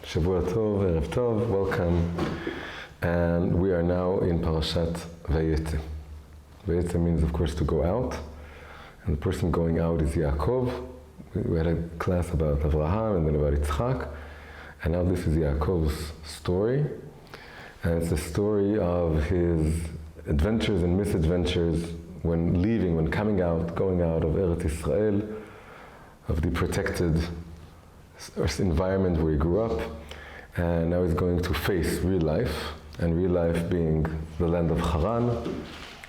Shavua Tov, Erev Tov, welcome. And we are now in Parashat Vayetze. Vayetze means, of course, to go out. And the person going out is Yaakov. We had a class about Avraham and then about Yitzchak. And now this is Yaakov's story. And it's the story of his adventures and misadventures when leaving, when coming out, going out of Eretz Israel, of the protected environment where he grew up. And now he's going to face real life, and real life being the land of Haran,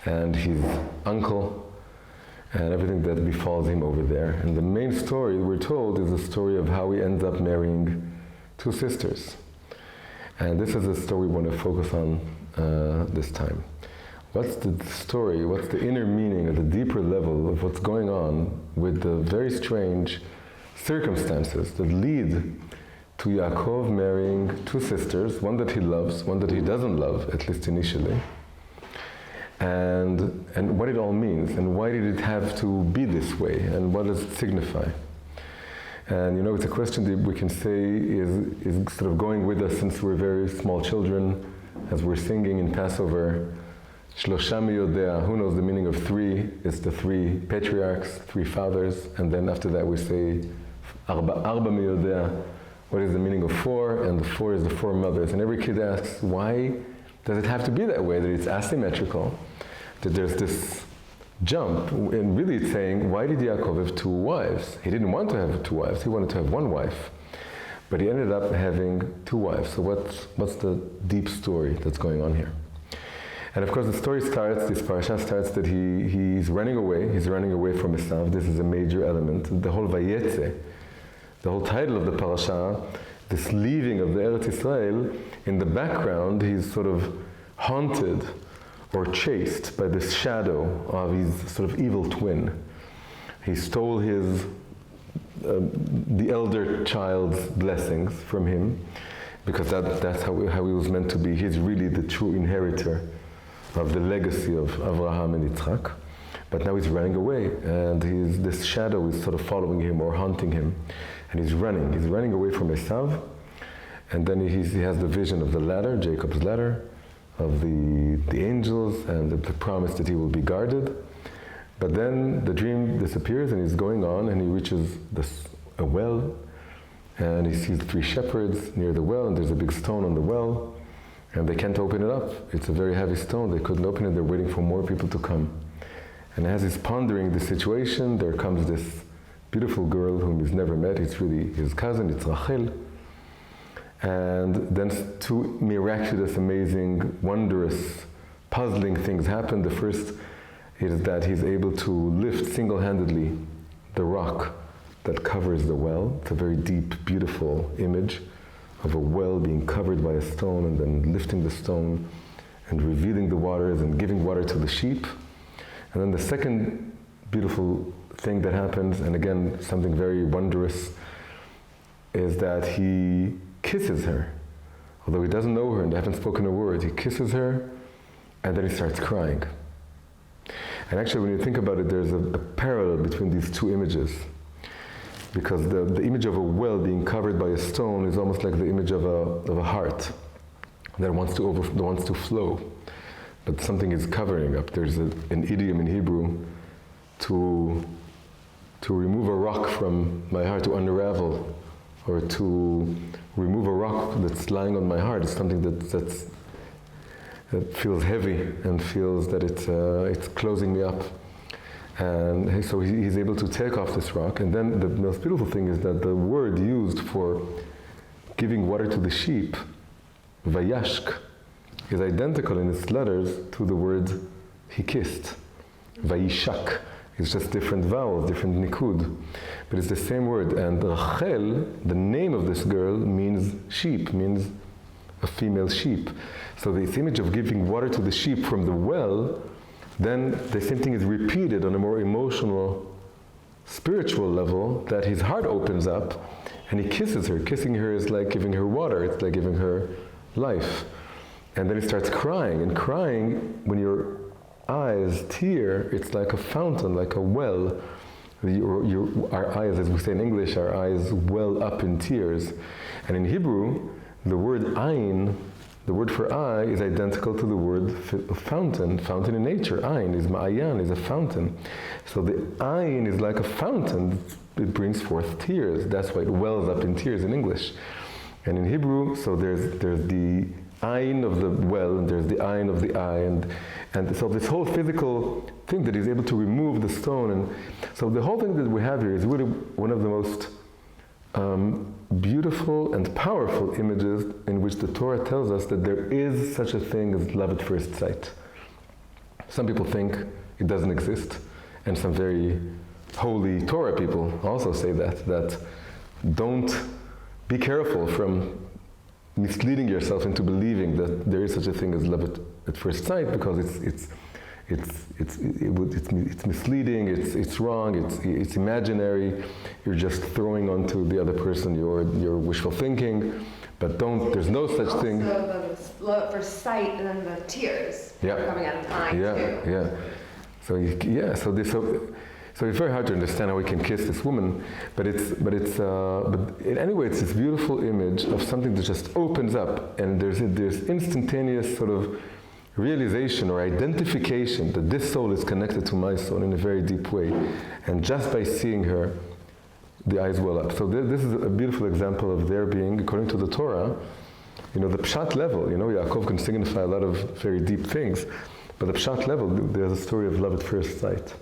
and his uncle, and everything that befalls him over there. And the main story we're told is the story of how he ends up marrying two sisters. And this is the story we want to focus on this time. What's the story, what's the inner meaning at the deeper level of what's going on with the very strange circumstances that lead to Yaakov marrying two sisters, one that he loves, one that he doesn't love, at least initially, and what it all means, and why did it have to be this way, and what does it signify? And you know, it's a question that we can say is sort of going with us since we're very small children, as we're singing in Passover, Shlosha miyodea, who knows the meaning of three? It's the three patriarchs, three fathers, and then after that we say, Arba miyodea, what is the meaning of four? And the four is the four mothers. And every kid asks, why does it have to be that way, that it's asymmetrical, that there's this jump? And really it's saying, why did Yaakov have two wives? He didn't want to have two wives, he wanted to have one wife. But he ended up having two wives. So what's the deep story that's going on here? And of course the story starts, this parasha starts that he's running away from Esav. This is a major element. The whole Vayetze, the whole title of the parasha, this leaving of the Eretz Israel, in the background he's sort of haunted or chased by this shadow of his sort of evil twin. He stole the elder child's blessings from him, because that's how he was meant to be. He's really the true inheritor of the legacy of Avraham and Yitzchak. But now he's running away, and this shadow is sort of following him or haunting him. And he's running away from Esav, and then he has the vision of the ladder, Jacob's ladder, of the angels, and the promise that he will be guarded. But then the dream disappears, and he's going on, and he reaches a well, and he sees three shepherds near the well, and there's a big stone on the well, and they can't open it up. It's a very heavy stone, they couldn't open it, they're waiting for more people to come. And as he's pondering the situation, there comes this beautiful girl whom he's never met. It's really his cousin, it's Rachel. And then two miraculous, amazing, wondrous, puzzling things happen. The first is that he's able to lift single-handedly the rock that covers the well. It's a very deep, beautiful image of a well being covered by a stone, and then lifting the stone and revealing the waters and giving water to the sheep. And then the second beautiful thing that happens, and again something very wondrous, is that he kisses her. Although he doesn't know her and they haven't spoken a word, he kisses her, and then he starts crying. And actually when you think about it, there's a parallel between these two images, because the image of a well being covered by a stone is almost like the image of a heart that wants to flow, but something is covering up. There's an idiom in Hebrew, to remove a rock from my heart, to unravel, or to remove a rock that's lying on my heart. It's something that feels heavy and feels that it's closing me up. And so he's able to take off this rock. And then the most beautiful thing is that the word used for giving water to the sheep, vayashk, is identical in its letters to the word he kissed, vayishak. It's just different vowels, different nikud, but it's the same word. And Rachel, the name of this girl, means sheep, means a female sheep. So this image of giving water to the sheep from the well, then the same thing is repeated on a more emotional, spiritual level, that his heart opens up and he kisses her. Kissing her is like giving her water, it's like giving her life. And then he starts crying, and crying, when your eyes tear, it's like a fountain, like a well. Our eyes, as we say in English, our eyes well up in tears. And in Hebrew, the word ayin, the word for eye, is identical to the word fountain. Fountain in nature, ayin, is ma'ayan, is a fountain. So the ayin is like a fountain. It brings forth tears. That's why it wells up in tears in English. And in Hebrew, so there's the ayin of the well, and there's the ayin of the eye, and so this whole physical thing that he's able to remove the stone, and so the whole thing that we have here is really one of the most beautiful and powerful images in which the Torah tells us that there is such a thing as love at first sight. Some people think it doesn't exist, and some very holy Torah people also say that don't be careful from misleading yourself into believing that there is such a thing as love at first sight, because it's misleading, it's wrong, it's imaginary. You're just throwing onto the other person your wishful thinking, but there's no such thing. Also the love at first sight, and then the tears coming out of the eye too. So it's very hard to understand how we can kiss this woman, but anyway, it's this beautiful image of something that just opens up, and there's instantaneous sort of realization or identification that this soul is connected to my soul in a very deep way, and just by seeing her, the eyes well up. So this is a beautiful example of there being, according to the Torah, the pshat level. Yaakov can signify a lot of very deep things, but the pshat level, there's a story of love at first sight.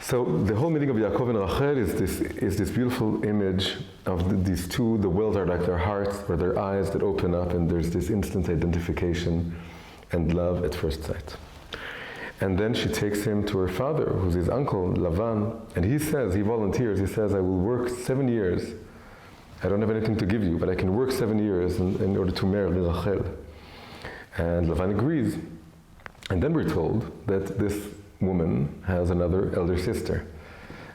So the whole meaning of Yaakov and Rachel is this beautiful image of these two. The wells are like their hearts or their eyes that open up, and there's this instant identification and love at first sight. And then she takes him to her father, who's his uncle, Lavan, and he volunteers, he says, I will work 7 years. I don't have anything to give you, but I can work 7 years in order to marry Rachel. And Lavan agrees. And then we're told that this woman has another elder sister.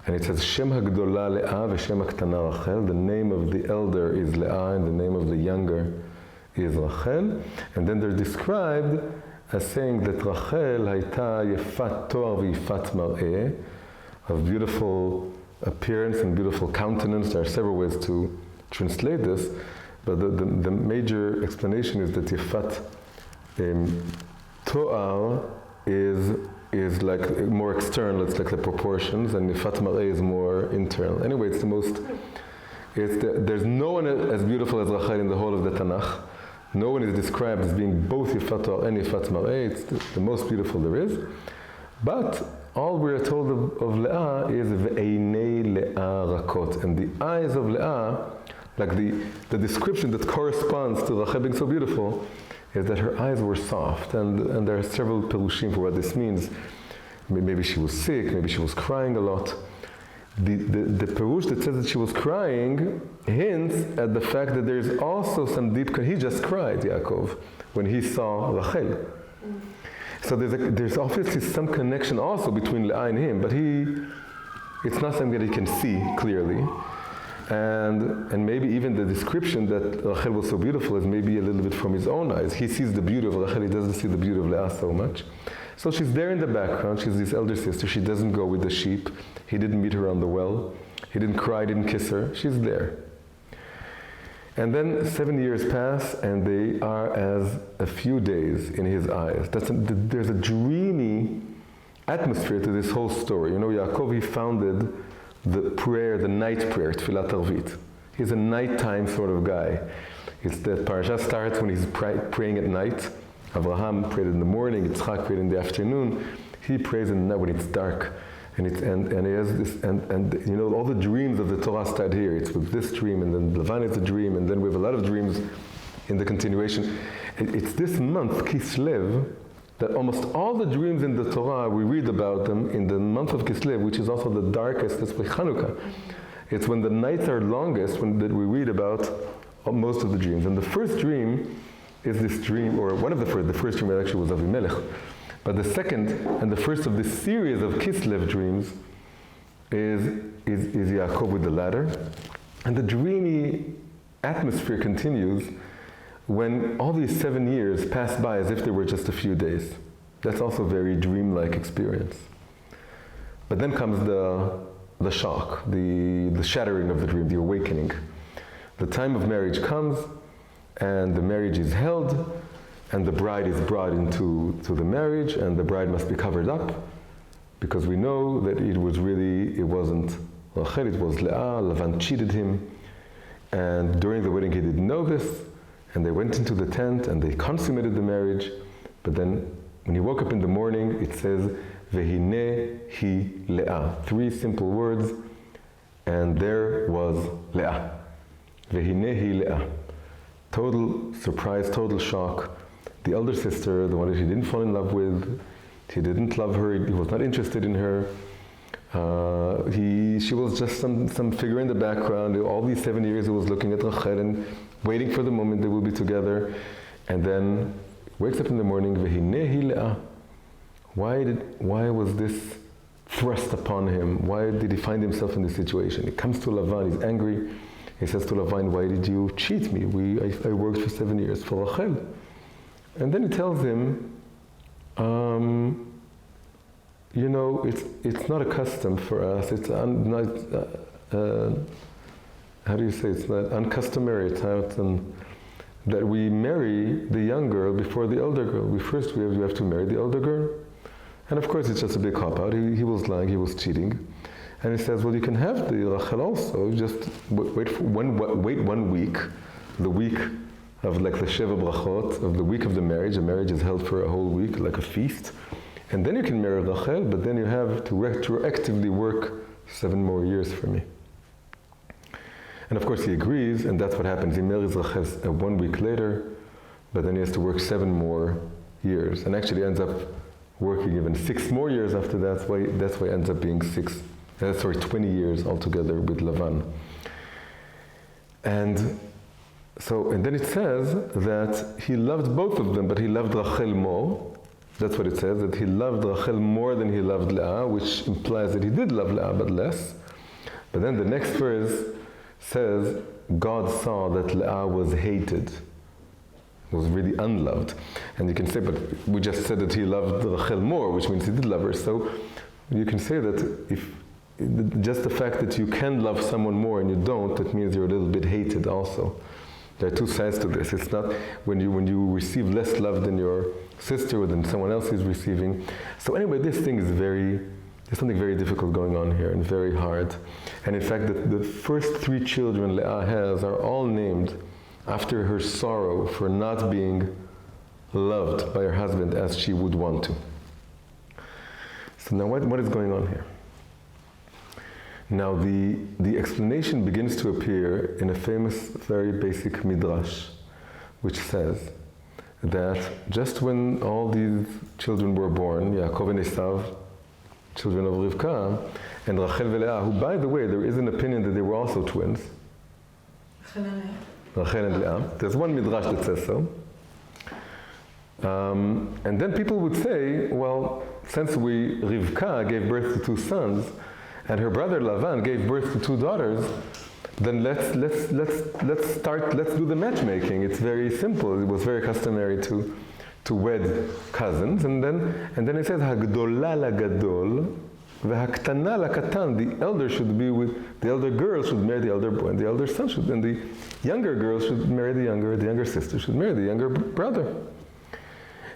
And it says, Shem hagdola Leah v'shem haktana Rachel. The name of the elder is Leah, and the name of the younger is Rachel. And then they're described as saying that Rachel hayta yefat toar v'yefat mar'eh, of beautiful appearance and beautiful countenance. There are several ways to translate this, but the major explanation is that yefat toar is like more external, it's like the proportions, and yefat mar'eh is more internal. Anyway, there's no one as beautiful as Rachel in the whole of the Tanakh. No one is described as being both yefat toar and yefat mar'eh. It's the most beautiful there is. But all we are told of Leah is ve'einei Leah rakot, and the eyes of Leah, like the description that corresponds to Rachel being so beautiful, is that her eyes were soft, and there are several perushim for what this means. Maybe she was sick, maybe she was crying a lot. The perush that says that she was crying hints at the fact that there is also some deep. He just cried, Yaakov, when he saw Rachel. So there's obviously some connection also between Leah and him, but it's not something that he can see clearly. And maybe even the description that Rachel was so beautiful is maybe a little bit from his own eyes. He sees the beauty of Rachel, he doesn't see the beauty of Leah so much. So she's there in the background, she's his elder sister, she doesn't go with the sheep, he didn't meet her on the well, he didn't cry, didn't kiss her, she's there. And then 7 years pass, and they are as a few days in his eyes. There's a dreamy atmosphere to this whole story. Yaakov, he founded the prayer, the night prayer, Tfilat Arvit. He's a nighttime sort of guy. It's that parasha starts when he's praying at night. Abraham prayed in the morning, Yitzchak prayed in the afternoon. He prays in the night when it's dark. And he has this, and all the dreams of the Torah start here. It's with this dream, and then Lavan is a dream, and then we have a lot of dreams in the continuation. It's this month, Kislev, that almost all the dreams in the Torah, we read about them in the month of Kislev, which is also the darkest, that's by Chanukah. It's when the nights are longest that we read about most of the dreams. And the first dream is this dream, or one of the first dream actually was Avimelech. But the second and the first of this series of Kislev dreams is Yaakov with the ladder. And the dreamy atmosphere continues when all these 7 years pass by as if they were just a few days. That's also a very dreamlike experience. But then comes the shock, the shattering of the dream, the awakening. the time of marriage comes, and the marriage is held, and the bride is brought into the marriage, and the bride must be covered up, because we know that it wasn't Rachel, it was Leah. Lavan cheated him, and during the wedding he didn't know this, and they went into the tent and they consummated the marriage. But then when he woke up in the morning, it says, Vehine hi Leah. 3 simple words, and there was Leah. Vehine hi Leah. Total surprise, total shock. The elder sister, the one that he didn't fall in love with, he didn't love her, he was not interested in her. She was just some figure in the background. All these 7 years he was looking at Rachel and waiting for the moment they will be together. And then wakes up in the morning, Vehine hi Leah. Why was this thrust upon him? Why did he find himself in this situation? He comes to Lavan, he's angry. He says to Lavan, why did you cheat me? I worked for 7 years for Rachel. And then he tells him, it's not a custom for us. It's how do you say? It's not uncustomary. It's not that we marry the young girl before the elder girl. We have to marry the elder girl. And of course, it's just a big cop-out. He was lying. He was cheating. And he says, well, you can have the Rachel also. Just wait 1 week, the week of like the Sheva Brachot, of the week of the marriage. The marriage is held for a whole week, like a feast. And then you can marry Rachel, but then you have to retroactively work 7 more years for me. And of course he agrees, and that's what happens. He marries Rachel 1 week later, but then he has to work 7 more years. And actually ends up working even 6 more years after that. That's why it ends up being 20 years altogether with Lavan. And then it says that he loved both of them, but he loved Rachel more. That's what it says, that he loved Rachel more than he loved Leah, which implies that he did love Leah, but less. But then the next verse says, God saw that Leah was hated, was really unloved. And you can say, but we just said that he loved Rachel more, which means he did love her. So you can say that if just the fact that you can love someone more and you don't, that means you're a little bit hated also. There are 2 sides to this. It's not when you receive less love than your sister or than someone else is receiving. So anyway, this thing is there's something very difficult going on here and very hard. And in fact, the first 3 children Leah has are all named after her sorrow for not being loved by her husband as she would want to. So now what is going on here? Now the explanation begins to appear in a famous, very basic midrash, which says that just when all these children were born, Yaakov and Esav, children of Rivka, and Rachel and Leah, who, by the way, there is an opinion that they were also twins. Rachel and Leah. There's one midrash that says so. And then people would say, well, since Rivka gave birth to 2 sons, and her brother Lavan gave birth to 2 daughters, then let's do the matchmaking. It's very simple. It was very customary to wed cousins, and then it says Hagdola lagadol, v'haktana lakatan. The elder should be with the elder girl should marry the elder boy, and the elder son and the younger girl should marry the younger sister should marry the younger brother.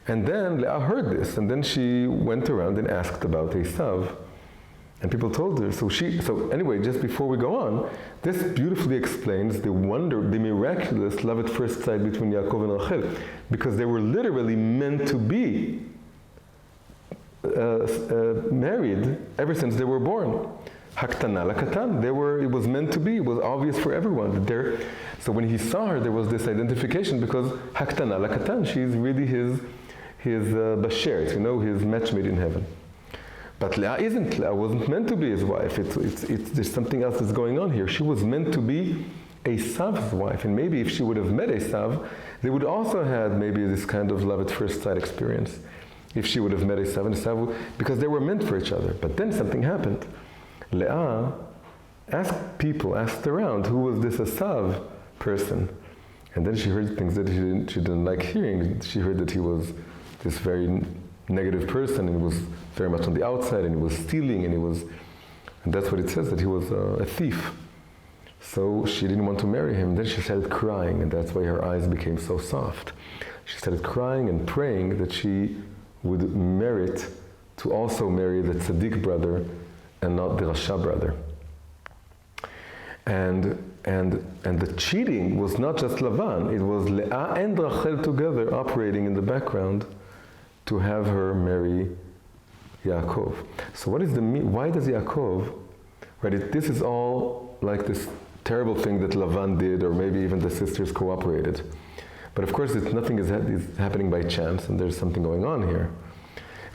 And then Leah heard this, and then she went around and asked about Esav. And people told her, so anyway, just before we go on, this beautifully explains the miraculous love at first sight between Yaakov and Rachel, because they were literally meant to be married ever since they were born. Haktana lakatan, it was meant to be, it was obvious for everyone. So when he saw her, there was this identification, because Haktana lakatan, she's really his bashert, his matchmate in heaven. But Leah wasn't meant to be his wife. There's something else that's going on here. She was meant to be Esav's wife. And maybe if she would have met Esav, they would also have maybe this kind of love at first sight experience. If she would have met Esav and Esav, because they were meant for each other. But then something happened. Leah asked around, who was this Esav person? And then she heard things that she didn't like hearing. She heard that he was this very negative person, and he was very much on the outside, and he was stealing, and that's what it says, that he was a thief. So she didn't want to marry him. Then she started crying, and that's why her eyes became so soft. She started crying and praying that she would merit to also marry the tzaddik brother and not the rasha brother. And the cheating was not just Lavan, it was Leah and Rachel together operating in the background to have her marry Yaakov. So what is why does Yaakov, right, this is all like this terrible thing that Lavan did, or maybe even the sisters cooperated. But of course, nothing is happening by chance, and there's something going on here.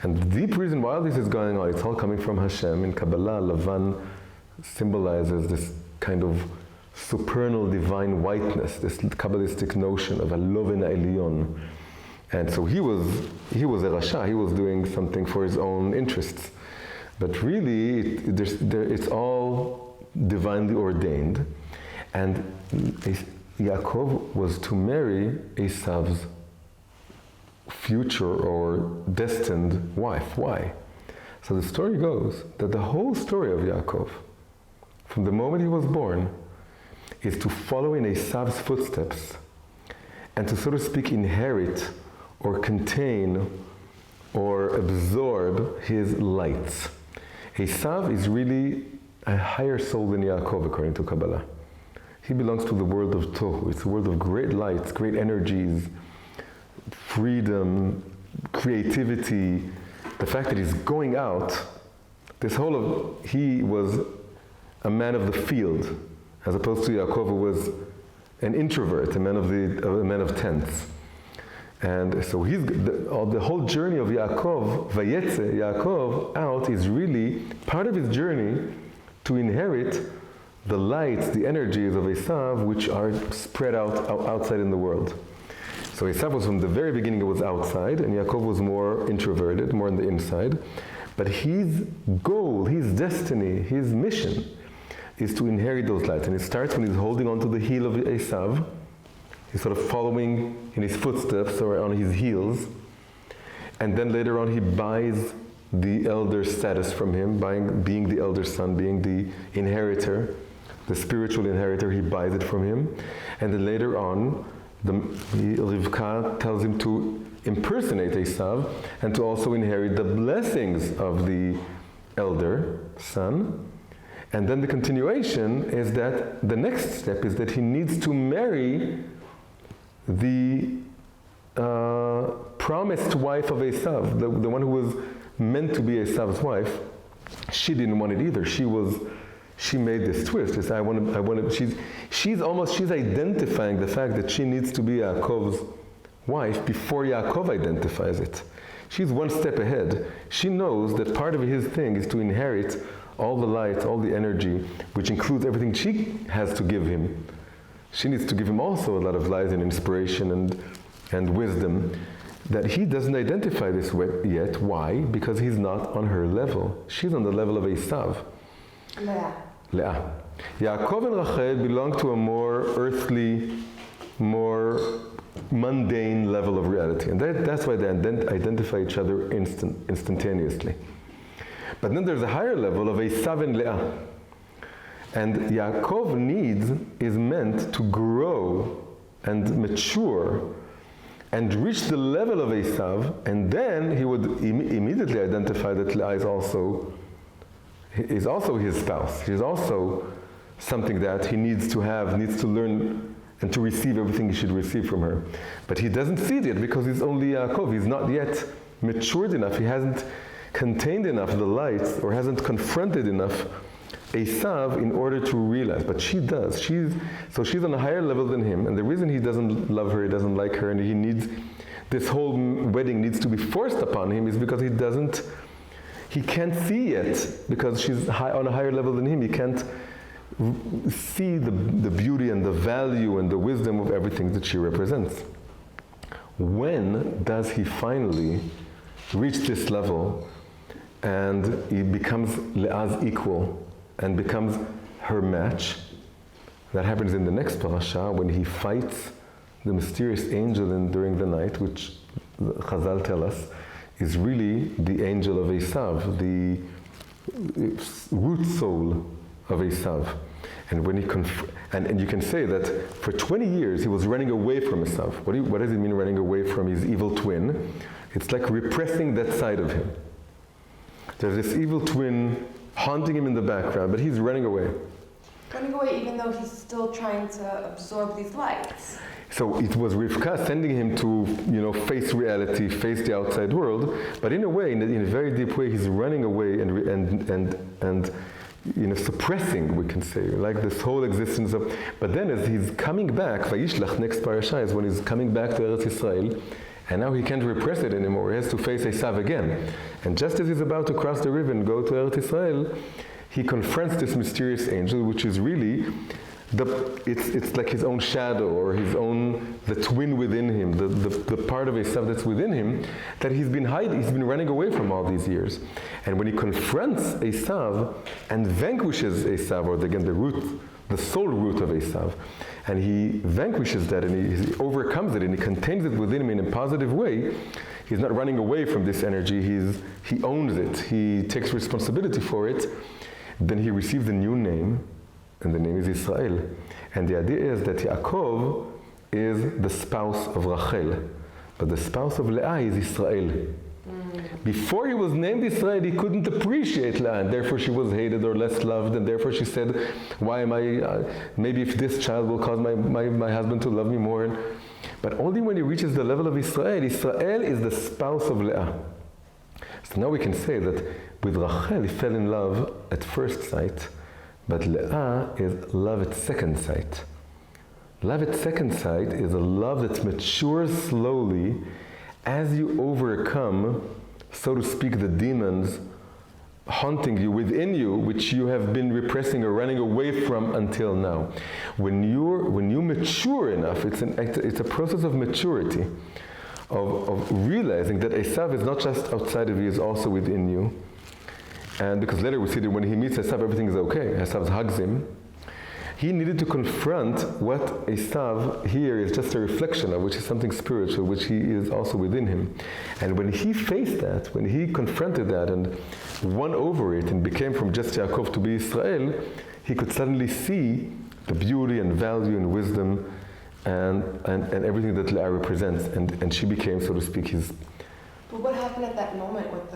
And the deep reason why this is going on, it's all coming from Hashem. In Kabbalah, Lavan symbolizes this kind of supernal divine whiteness, this Kabbalistic notion of a Loven Elyon. And so he was a Rasha, he was doing something for his own interests. But really, it's all divinely ordained. And Yaakov was to marry Esav's future or destined wife. Why? So the story goes that the whole story of Yaakov, from the moment he was born, is to follow in Esav's footsteps and to, so to speak, inherit or contain or absorb his lights. Esav is really a higher soul than Yaakov, according to Kabbalah. He belongs to the world of Tohu. It's a world of great lights, great energies, freedom, creativity. The fact that he's going out, he was a man of the field, as opposed to Yaakov, who was an introvert, a man of tents. And so the whole journey of Yaakov, Vayetze, Yaakov, out, is really part of his journey to inherit the lights, the energies of Esav, which are spread out outside in the world. So Esav was, from the very beginning, it was outside, and Yaakov was more introverted, more on the inside. But his goal, his destiny, his mission is to inherit those lights. And it starts when he's holding onto the heel of Esav. He's sort of following in his footsteps or on his heels. And then later on he buys the elder status from him, being the elder son, being the inheritor, the spiritual inheritor, he buys it from him. And then later on, Rivka tells him to impersonate Esav and to also inherit the blessings of the elder son. And then the continuation is that the next step is that he needs to marry the promised wife of Esav, the one who was meant to be Esav's wife. She didn't want it either. She made this twist. She's identifying the fact that she needs to be Yaakov's wife before Yaakov identifies it. She's one step ahead. She knows that part of his thing is to inherit all the light, all the energy, which includes everything she has to give him. She needs to give him also a lot of light and inspiration and wisdom that he doesn't identify this yet. Why? Because he's not on her level. She's on the level of Esav. Leah. Yaakov and Rachel belong to a more earthly, more mundane level of reality. And that's why they identify each other instantaneously. But then there's a higher level of Esav and Leah. And Yaakov is meant to grow and mature and reach the level of Esav, and then he would immediately identify that Leah is also his spouse. She's also something that he needs to learn and to receive everything he should receive from her. But he doesn't see it yet because he's only Yaakov. He's not yet matured enough. He hasn't contained enough the lights or hasn't confronted enough Esav in order to realize. But she does. She's on a higher level than him. And the reason he doesn't love her, he doesn't like her, and this whole wedding needs to be forced upon him is because he can't see yet, because she's on a higher level than him. He can't see the beauty and the value and the wisdom of everything that she represents. When does he finally reach this level and he becomes Leah's equal and becomes her match? That happens in the next parasha when he fights the mysterious angel during the night, which Chazal tell us is really the angel of Esav, the root soul of Esav. And when And you can say that for 20 years he was running away from Esav. What does it mean running away from his evil twin? It's like repressing that side of him. There's this evil twin haunting him in the background, but he's running away. Running away even though he's still trying to absorb these lights. So it was Rivka sending him to, face reality, face the outside world, but in a way, in a very deep way, he's running away and suppressing, we can say, like this whole existence of. But then, as he's coming back, Vayishlach, next parasha is when he's coming back to Eretz Yisrael, and now he can't repress it anymore. He has to face Esav again, and just as he's about to cross the river and go to Eretz Yisrael, he confronts this mysterious angel, which is really it's like his own shadow, or the twin within him, the part of Esav that's within him, that he's been running away from all these years. And when he confronts Esav and vanquishes Esav, or again the soul root of Esav, and he vanquishes that and he overcomes it and he contains it within him in a positive way, he's not running away from this energy, he owns it, he takes responsibility for it, then he receives a new name, and the name is Israel. And the idea is that Yaakov is the spouse of Rachel, but the spouse of Leah is Israel. Before he was named Israel, he couldn't appreciate Leah, and therefore she was hated or less loved, and therefore she said, why am I, maybe if this child will cause my husband to love me more. But only when he reaches the level of Israel, Israel is the spouse of Leah. So now we can say that with Rachel, he fell in love at first sight, but Leah is love at second sight. Love at second sight is a love that matures slowly as you overcome, so to speak, the demons haunting you within you, which you have been repressing or running away from until now. When you mature enough, it's a process of maturity, of realizing that Esav is not just outside of you, is also within you. And because later we see that when he meets Esav, everything is okay. Esav hugs him. He needed to confront what Esav here is just a reflection of, which is something spiritual, which he is also within him. And when he faced that, when he confronted that and won over it and became from just Yaakov to be Israel, he could suddenly see the beauty and value and wisdom and everything that Leah represents. And she became, so to speak, his. But what happened at that moment with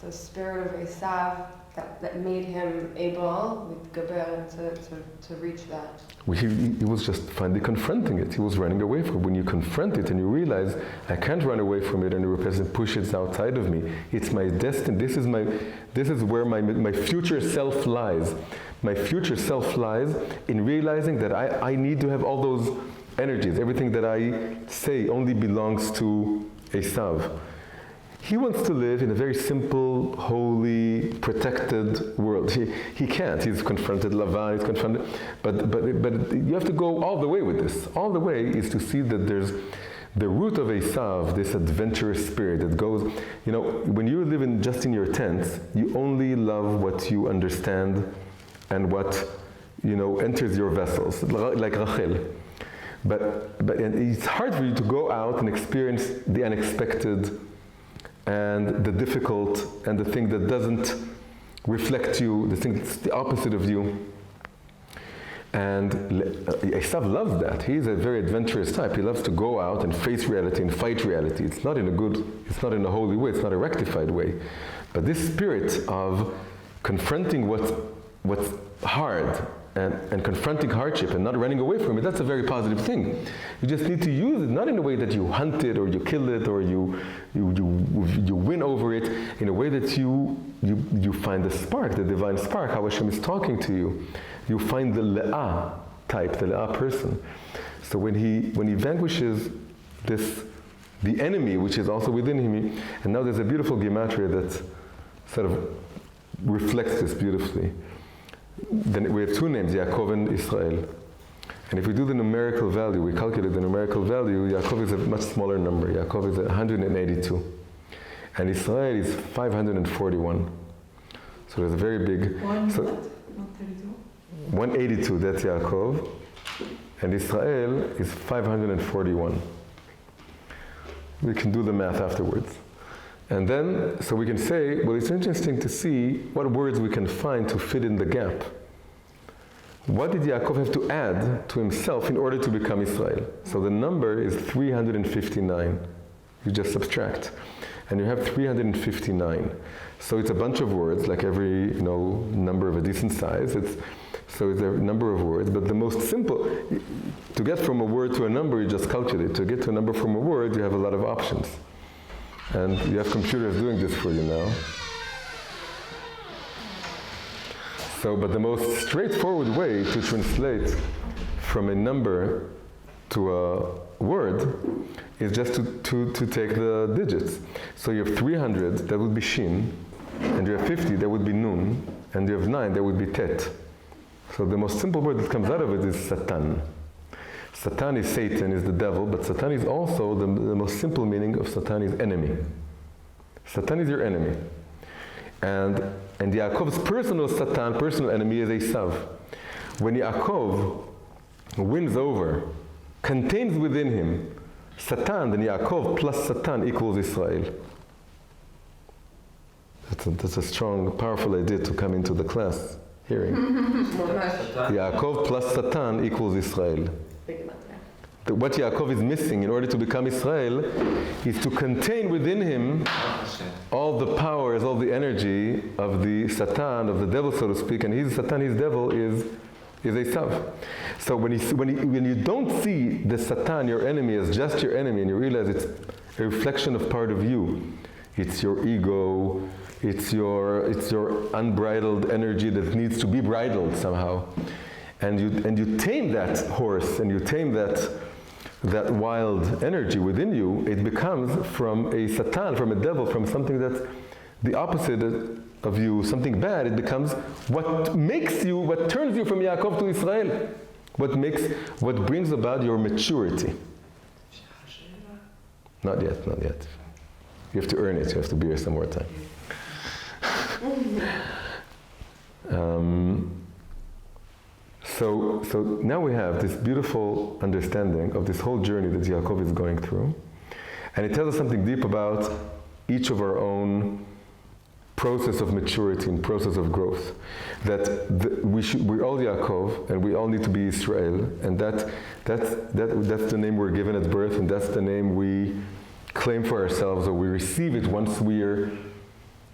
the spirit of Esav that made him able, with Geber, to reach that? Well, he was just finally confronting it. He was running away from it. When you confront it and you realize, I can't run away from it and repress it, push it outside of me. It's my destiny. This is where my future self lies. My future self lies in realizing that I need to have all those energies. Everything that I say only belongs to Esav. He wants to live in a very simple, holy, protected world. He can't. He's confronted Lavan, he's confronted. But you have to go all the way with this. All the way is to see that there's the root of Esav, this adventurous spirit that goes, when you live just in your tents, you only love what you understand and what, enters your vessels, like Rachel. But it's hard for you to go out and experience the unexpected and the difficult and the thing that doesn't reflect you, the thing that's the opposite of you. And Esav loves that. He's a very adventurous type. He loves to go out and face reality and fight reality. It's not in a holy way, it's not a rectified way. But this spirit of confronting what's hard and confronting hardship and not running away from it, that's a very positive thing. You just need to use it, not in a way that you hunt it or you kill it or you win over it, in a way that you find the spark, the divine spark, how Hashem is talking to you. You find the Leah type, the Leah person. So when he vanquishes the enemy, which is also within him, and now there's a beautiful gematria that sort of reflects this beautifully. Then we have two names, Yaakov and Israel. And if we do the numerical value, we calculate the numerical value, Yaakov is a much smaller number. Yaakov is 182. And Israel is 541. So there's a very big... 182, that's Yaakov. And Israel is 541. We can do the math afterwards. And then, so we can say, well, it's interesting to see what words we can find to fit in the gap. what did Yaakov have to add to himself in order to become Israel? So the number is 359. You just subtract. And you have 359. So it's a bunch of words, like every number of a decent size. So it's a number of words, but the most simple, to get from a word to a number, you just calculate. To get to a number from a word, you have a lot of options. And you have computers doing this for you now. So, but the most straightforward way to translate from a number to a word is just to take the digits. So you have 300, that would be shin, and you have 50, that would be nun, and you have 9, that would be tet. So the most simple word that comes out of it is Satan. Satan is Satan, is the devil, but Satan is also, the most simple meaning of Satan is enemy. Satan is your enemy. And Yaakov's personal Satan, personal enemy is Esav. When Yaakov wins over, contains within him Satan, then Yaakov plus Satan equals Israel. That's a strong, powerful idea to come into the class hearing. Yaakov plus Satan equals Israel. What Yaakov is missing in order to become Israel is to contain within him all the powers, all the energy of the Satan, of the devil, so to speak, and his Satan, his devil is Esav. So when you don't see the Satan, your enemy, as just your enemy, and you realize it's a reflection of part of you, it's your ego, it's your unbridled energy that needs to be bridled somehow, and you tame that horse, and you tame that wild energy within you, it becomes from a Satan, from a devil, from something that's the opposite of you, something bad. It becomes what makes you, what turns you from Yaakov to Israel, what brings about your maturity. Not yet. You have to earn it. You have to be here some more time. So now we have this beautiful understanding of this whole journey that Yaakov is going through, and it tells us something deep about each of our own process of maturity and process of growth. That we're all Yaakov, and we all need to be Israel, and that's the name we're given at birth, and that's the name we claim for ourselves, or we receive it once we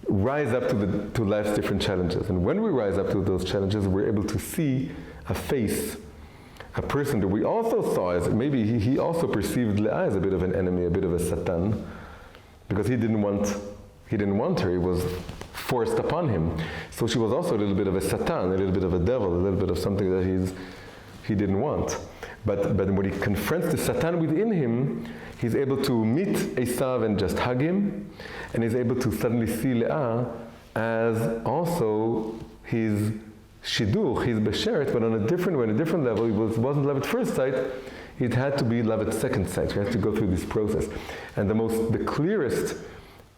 rise up to life's different challenges. And when we rise up to those challenges, we're able to see a face, a person that we also saw as, maybe he also perceived Leah as a bit of an enemy, a bit of a Satan, because he didn't want her, it was forced upon him. So she was also a little bit of a Satan, a little bit of a devil, a little bit of something that he didn't want. But when he confronts the Satan within him, he's able to meet Esav and just hug him, and he's able to suddenly see Leah as also his shidduch, his besheret, but on a different level. It wasn't love at first sight, it had to be love at second sight. He has to go through this process. And the clearest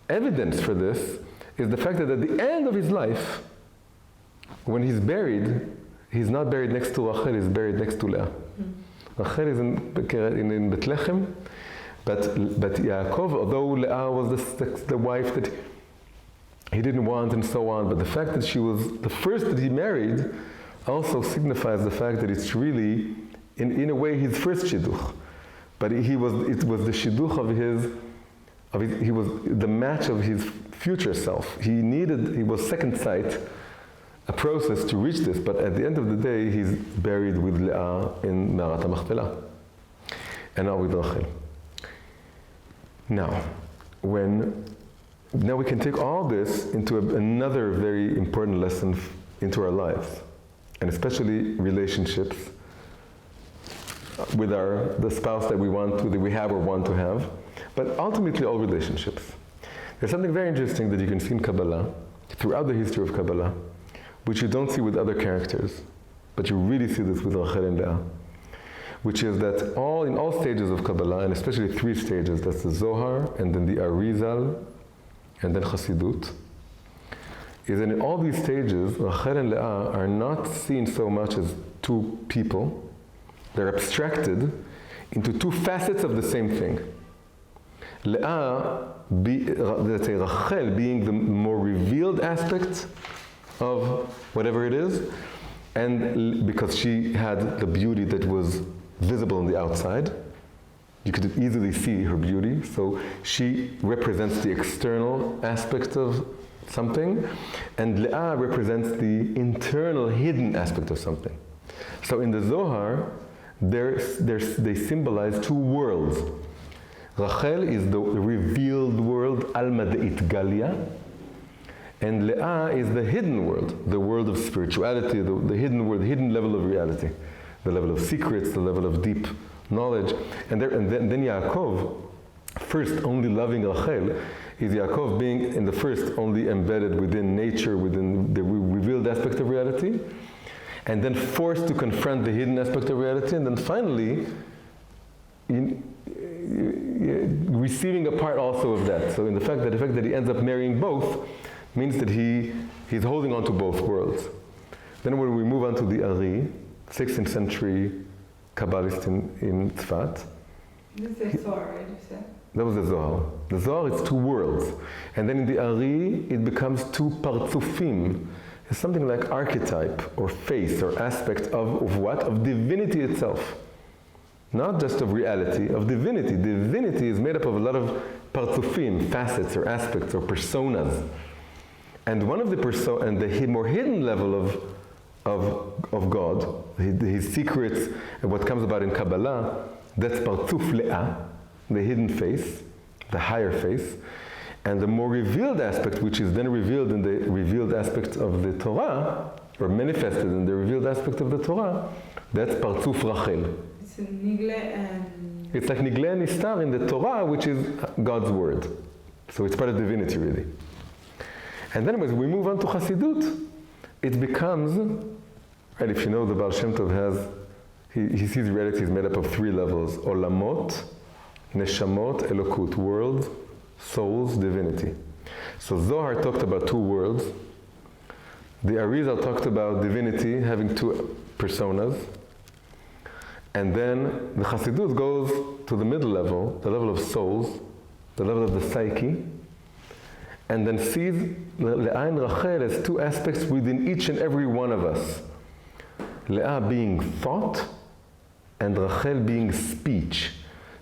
evidence for this is the fact that at the end of his life, when he's buried, he's not buried next to Rachel, he's buried next to Leah. Rachel is in Bethlehem, but Yaakov, although Leah was the wife that he didn't want and so on, but the fact that she was the first that he married also signifies the fact that it's really, in a way, his first shidduch. But it was the shidduch he was the match of his future self. He was second sight, a process to reach this, but at the end of the day, he's buried with Leah in Me'arat HaMachpelah, and not with Rachel. Now we can take all this into another very important lesson into our lives, and especially relationships with the spouse that we have or want to have, but ultimately all relationships. There's something very interesting that you can see in Kabbalah, throughout the history of Kabbalah, which you don't see with other characters, but you really see this with Rachel and Leah, which is that in all stages of Kabbalah, and especially 3 stages, that's the Zohar, and then the Arizal, and then Chassidut, is that in all these stages, Rachel and Leah are not seen so much as 2 people. They're abstracted into 2 facets of the same thing. Leah, let's say Rachel, being the more revealed aspect of whatever it is, and because she had the beauty that was visible on the outside. You could easily see her beauty, so she represents the external aspect of something, and Leah represents the internal, hidden aspect of something. So in the Zohar, they symbolize two worlds. Rachel is the revealed world, Alma De'itgalia, and Leah is the hidden world, the world of spirituality, the hidden world, the hidden level of reality, the level of secrets, the level of deep knowledge. And then Yaakov, first only loving Rachel, is Yaakov being in the first only embedded within nature, within the revealed aspect of reality, and then forced to confront the hidden aspect of reality, and then finally receiving a part also of that. So in the fact that he ends up marrying both means that he's holding on to both worlds. Then when we move on to the Ari, 16th century Kabbalist in Tzfat. This is Zohar, right, you said? That was the Zohar. The Zohar is two worlds. And then in the Ari, it becomes two partzufim. It's something like archetype or face or aspect of what? Of divinity itself. Not just of reality, of divinity. Divinity is made up of a lot of partzufim, facets or aspects or personas. And one of the and the more hidden level of God, his secrets and what comes about in Kabbalah, that's partzuf Leah, the hidden face, the higher face. And the more revealed aspect, which is then revealed in the revealed aspect of the Torah, or manifested in the revealed aspect of the Torah, that's partzuf Rachel. It's Nigle and... It's like Nigle and Nistar in the Torah, which is God's word. So it's part of divinity, really. And then as we move on to Chassidut, it becomes, right, if you know the Baal Shem Tov has, he sees reality is made up of three levels: Olamot, Neshamot, Elokut, worlds, souls, divinity. So Zohar talked about two worlds. The Arizal talked about divinity having two personas. And then the Chassidut goes to the middle level, the level of souls, the level of the psyche, and then sees Leah and Rachel as two aspects within each and every one of us. Leah being thought, and Rachel being speech.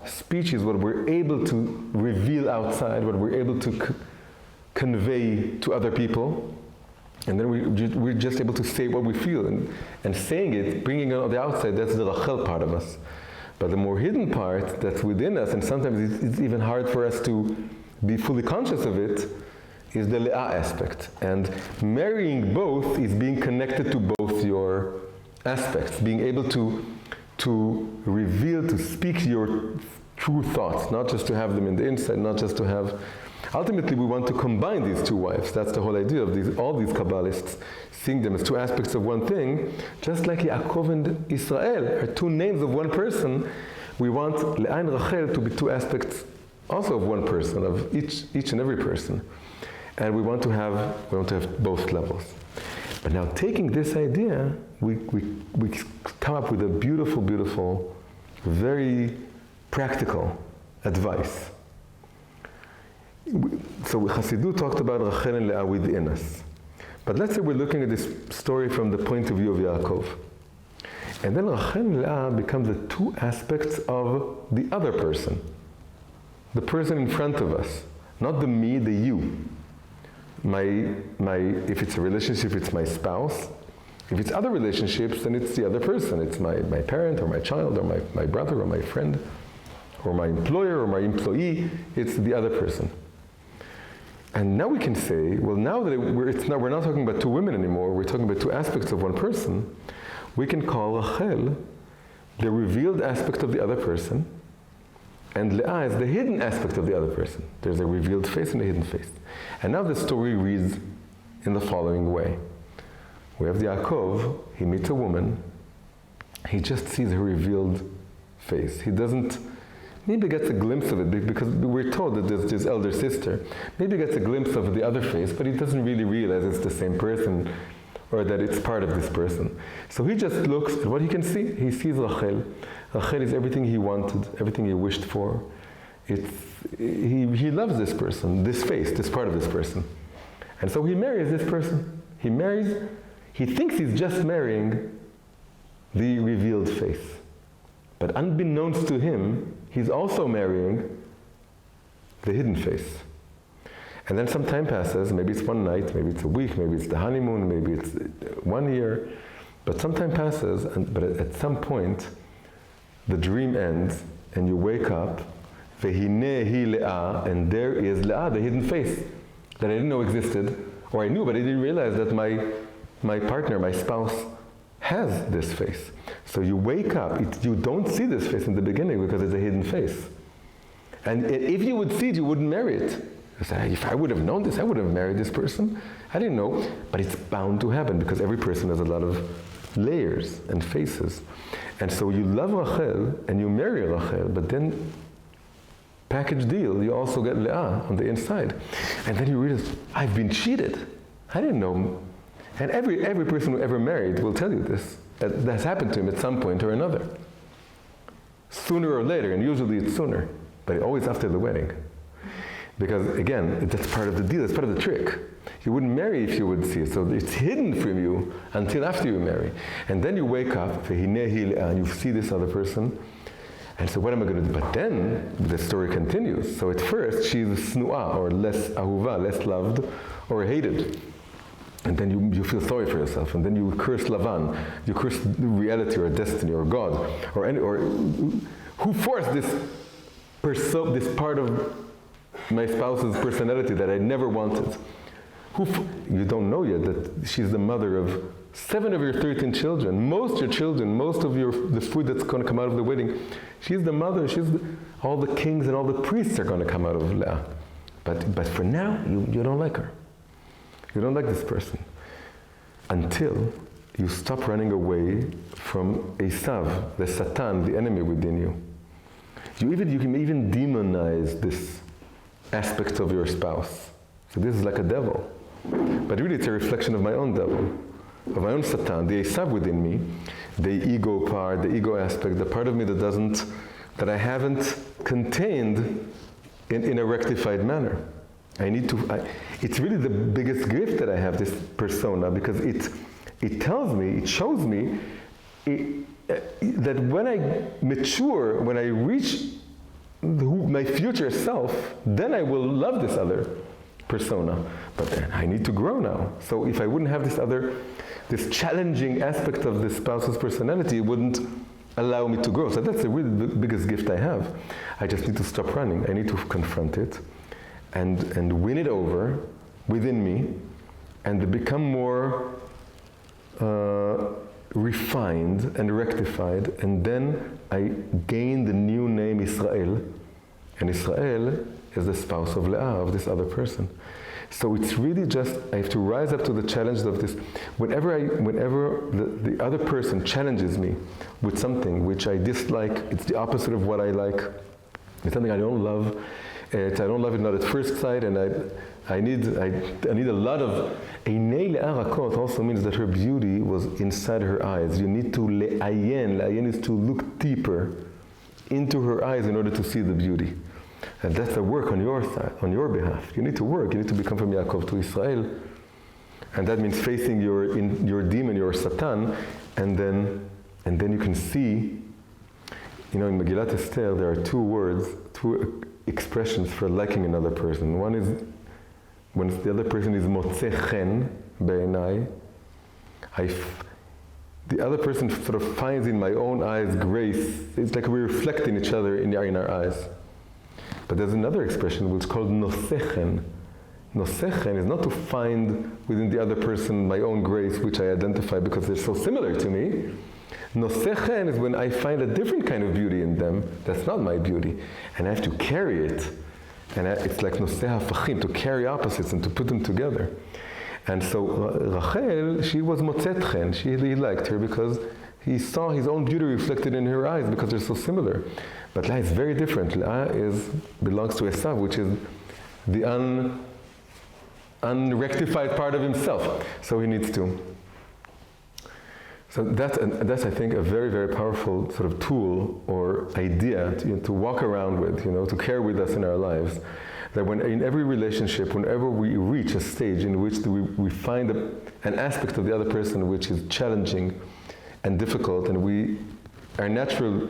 Speech is what we're able to reveal outside, what we're able to convey to other people. And then we're just able to say what we feel. And saying it, bringing it on the outside, that's the Rachel part of us. But the more hidden part that's within us, and sometimes it's even hard for us to be fully conscious of it, is the Leah aspect. And marrying both is being connected to both your aspects, being able to reveal, to speak your true thoughts, not just to have them in the inside, not just to have... Ultimately, we want to combine these two wives. That's the whole idea of all these Kabbalists, seeing them as two aspects of one thing, just like Yaakov and Israel are two names of one person. We want Leah and Rachel to be two aspects also of one person, of each and every person. And we want to have both levels. But now, taking this idea, we come up with a beautiful, beautiful, very practical advice. So Chassidut talked about Rachel and Leah within us. But let's say we're looking at this story from the point of view of Yaakov. And then Rachel and Leah become the two aspects of the other person. The person in front of us. Not the me, the you. If it's a relationship, it's my spouse. If it's other relationships, then it's the other person. It's my parent or my child or my brother or my friend or my employer or my employee. It's the other person. And now we can say, well, now that we're not talking about two women anymore, we're talking about two aspects of one person, we can call Rachel the revealed aspect of the other person, and Leah is the hidden aspect of the other person. There's a revealed face and a hidden face. And now the story reads in the following way. We have Yaakov, he meets a woman, he just sees her revealed face. He doesn't, maybe gets a glimpse of it, because we're told that there's his elder sister. Maybe gets a glimpse of the other face, but he doesn't really realize it's the same person, or that it's part of this person. So he just looks at what he can see. He sees Rachel. Rachel is everything he wanted, everything he wished for. He loves this person, this face, this part of this person. And so he marries this person. He marries He thinks he's just marrying the revealed face. But unbeknownst to him, he's also marrying the hidden face. And then some time passes, maybe it's one night, maybe it's a week, maybe it's the honeymoon, maybe it's 1 year, but some time passes, but at some point, the dream ends, and you wake up, Vehine hi Leah, and there is Leah, the hidden face, that I didn't know existed, or I knew, but I didn't realize that my partner, my spouse, has this face. So you wake up, you don't see this face in the beginning because it's a hidden face. And if you would see it, you wouldn't marry it. If I would have known this, I would have married this person. I didn't know, but it's bound to happen because every person has a lot of layers and faces. And so you love Rachel and you marry Rachel, but then package deal, you also get Leah on the inside. And then you realize, I've been cheated. I didn't know. And every person who ever married will tell you this. That's happened to him at some point or another. Sooner or later, and usually it's sooner, but always after the wedding. Because again, that's part of the deal, that's part of the trick. You wouldn't marry if you would see it, so it's hidden from you until after you marry. And then you wake up, and you see this other person, and so what am I going to do? But then the story continues. So at first, she's snu'ah, or less ahuva, less loved, or hated. And then you feel sorry for yourself, and then you curse Lavan, you curse reality or destiny or God, or who forced this part of my spouse's personality that I never wanted. You don't know yet that she's the mother of 7 of your 13 children, most your children, most of the food that's going to come out of the wedding. She's the mother, all the kings and all the priests are going to come out of Leah. But for now, you don't like her. You don't like this person. Until you stop running away from Esav, the Satan, the enemy within you. You can even demonize this aspect of your spouse. So this is like a devil. But really it's a reflection of my own devil, of my own Satan, the Esav within me, the ego part, the ego aspect, the part of me that I haven't contained in a rectified manner. It's really the biggest gift that I have, this persona, because it tells me, it shows me that when I mature, when I reach my future self, then I will love this other persona. But then I need to grow now. So if I wouldn't have this challenging aspect of this spouse's personality, it wouldn't allow me to grow. So that's the really biggest gift I have. I just need to stop running. I need to confront it and win it over within me and become more refined and rectified, and then I gain the new name Israel, and Israel is the spouse of Leah, of this other person. So it's really just, I have to rise up to the challenge of this. Whenever the other person challenges me with something which I dislike, it's the opposite of what I like, it's something I don't love, I don't love it not at first sight, and I need a lot of. Einei Leah Rakot also means that her beauty was inside her eyes. You need to le'ayen. Le'ayen is to look deeper into her eyes in order to see the beauty. And that's a work on your side, on your behalf. You need to work. You need to become from Yaakov to Israel. And that means facing your demon, your Satan, and then you can see, in Megillat Esther, there are 2 expressions for liking another person. One is when the other person is motzeh chen be'enai. The other person sort of finds in my own eyes grace. It's like we reflect in each other in our eyes. But there's another expression which is called noseh chen. Noseh chen is not to find within the other person my own grace, which I identify because they're so similar to me. Noseh chen is when I find a different kind of beauty in them that's not my beauty, and I have to carry it. And it's like noseh hafachim, to carry opposites and to put them together. And so Rachel, she was motzet chen. He liked her because he saw his own beauty reflected in her eyes because they're so similar. But Leah is very different. Leah belongs to Esav, which is the unrectified part of himself. So he needs to. So that's I think a very, very powerful sort of tool or idea to walk around with, to carry with us in our lives. That when in every relationship, whenever we reach a stage in which we find an aspect of the other person which is challenging and difficult, and our natural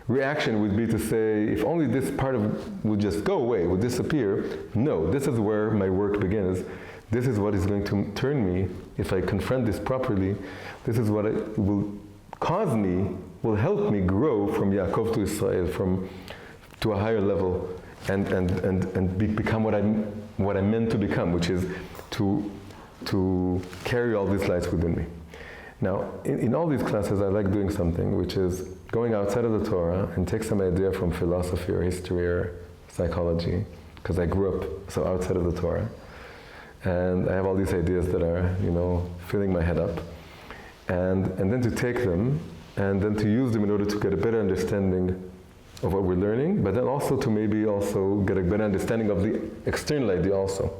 reaction would be to say, if only this part would just go away, would disappear. No, this is where my work begins. This is what is going to turn me, if I confront this properly, this is what it will cause me, will help me grow from Yaakov to Israel, to a higher level, and become what I'm meant to become, which is to carry all these lights within me. Now, in all these classes, I like doing something, which is going outside of the Torah and take some idea from philosophy or history or psychology, because I grew up so outside of the Torah. And I have all these ideas that are, filling my head up. And then to take them, and then to use them in order to get a better understanding of what we're learning, but then also to maybe also get a better understanding of the external idea also.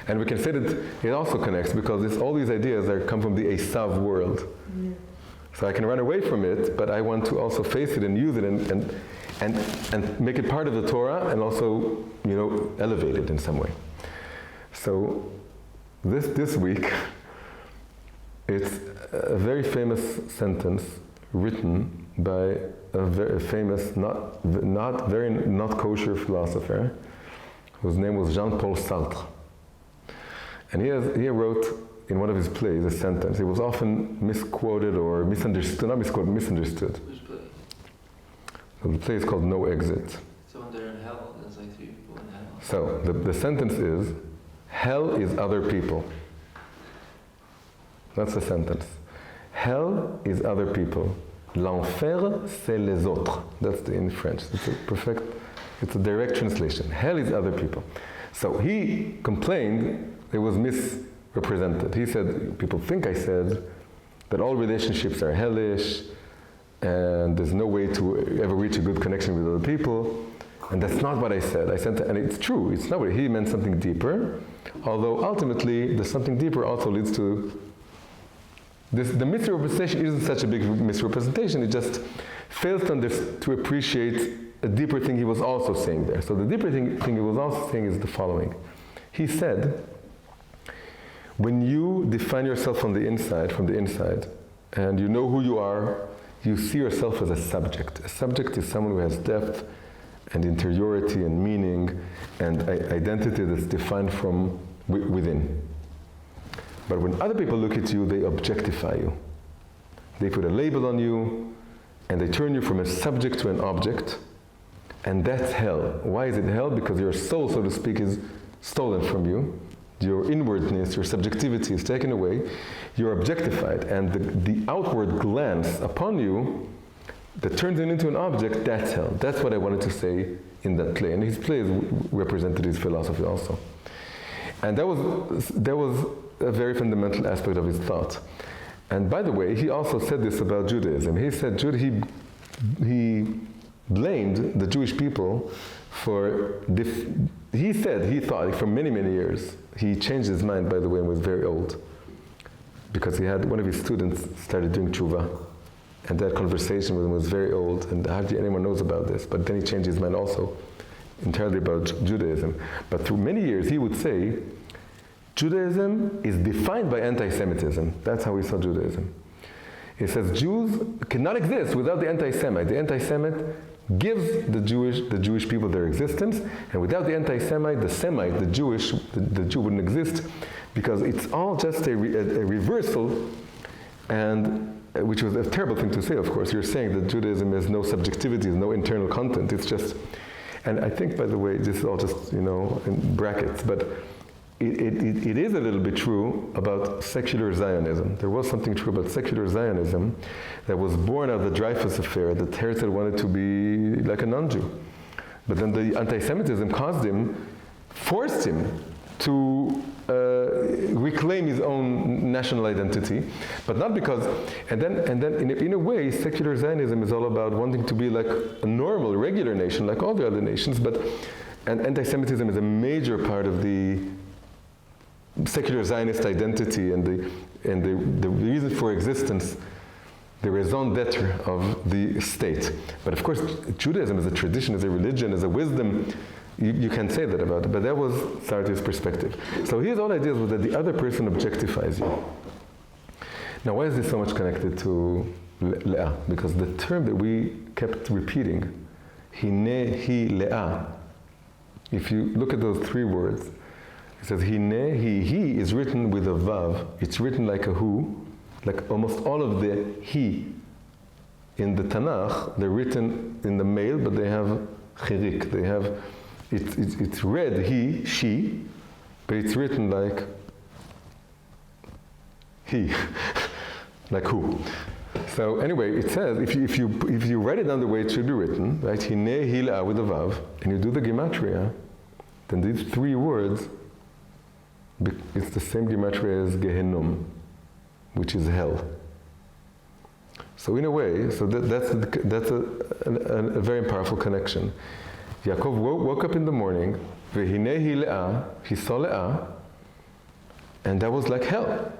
And we can say that it also connects, because all these ideas come from the Esav world. Yeah. So I can run away from it, but I want to also face it and use it and make it part of the Torah, and also, elevate it in some way. So this week, it's a very famous sentence written by a very famous, not kosher philosopher, whose name was Jean-Paul Sartre. And he wrote in one of his plays a sentence. It was often misquoted or misunderstood, not misquoted, misunderstood. Which play? So the play is called No Exit. So when they're in hell, there's like 3 people in hell. So the sentence is, hell is other people. That's the sentence. Hell is other people. L'enfer, c'est les autres. That's in French. It's a direct translation. Hell is other people. So he complained it was misrepresented. He said, people think I said that all relationships are hellish and there's no way to ever reach a good connection with other people. And that's not what I said. And it's true, it's not what he meant, something deeper. Although ultimately, the something deeper also leads to the misrepresentation isn't such a big misrepresentation, it just fails to appreciate a deeper thing he was also saying there. So the deeper thing he was also saying is the following. He said, when you define yourself from the inside, and you know who you are, you see yourself as a subject. A subject is someone who has depth and interiority and meaning and identity that's defined from within. But when other people look at you, they objectify you. They put a label on you, and they turn you from a subject to an object, and that's hell. Why is it hell? Because your soul, so to speak, is stolen from you. Your inwardness, your subjectivity is taken away. You're objectified, and the outward glance upon you that turns it into an object, that's hell. That's what I wanted to say in that play. And his plays represented his philosophy also. And that was a very fundamental aspect of his thought. And by the way, he also said this about Judaism. He said he blamed the Jewish people for, he thought for many, many years, he changed his mind, by the way, and was very old. Because he had, one of his students started doing tshuva, and that conversation with him was very old, and hardly anyone knows about this. But then he changed his mind also entirely about Judaism. But through many years, he would say, Judaism is defined by anti-Semitism. That's how he saw Judaism. He says Jews cannot exist without the anti-Semite. The anti-Semite gives the Jewish people their existence, and without the anti-Semite, the Jew wouldn't exist, because it's all just a reversal, and which was a terrible thing to say, of course. You're saying that Judaism has no subjectivity, has no internal content. It's just, and I think, by the way, this is all just, in brackets, but it is a little bit true about secular Zionism. There was something true about secular Zionism that was born out of the Dreyfus affair, that Herzl wanted to be like a non-Jew. But then the anti-Semitism forced him to reclaim his own national identity, but not because, and then in a way, secular Zionism is all about wanting to be like a normal, regular nation, like all the other nations, and anti-Semitism is a major part of the secular Zionist identity and the reason for existence the raison d'etre of the state. But of course, Judaism is a tradition, is a religion, is a wisdom. You can't say that about it, but that was Sartre's perspective. So his whole idea was that the other person objectifies you. Now, why is this so much connected to Leah? Because the term that we kept repeating, Hine hi Leah, if you look at those three words, it says Hine, he is written with a vav. It's written like a hu, like almost all of the he in the Tanakh, they're written in the male, but they have chirik. They have, it's read he, she, but it's written like he, like who. So anyway, it says, if you write it down the way it should be written, right, Hine hi with a vav, and you do the gematria, then these three words, it's the same gematria as Gehenom, which is hell. So in a way, that's a very powerful connection. Yaakov woke up in the morning, Vehine hi Leah, he saw Leah, and that was like hell.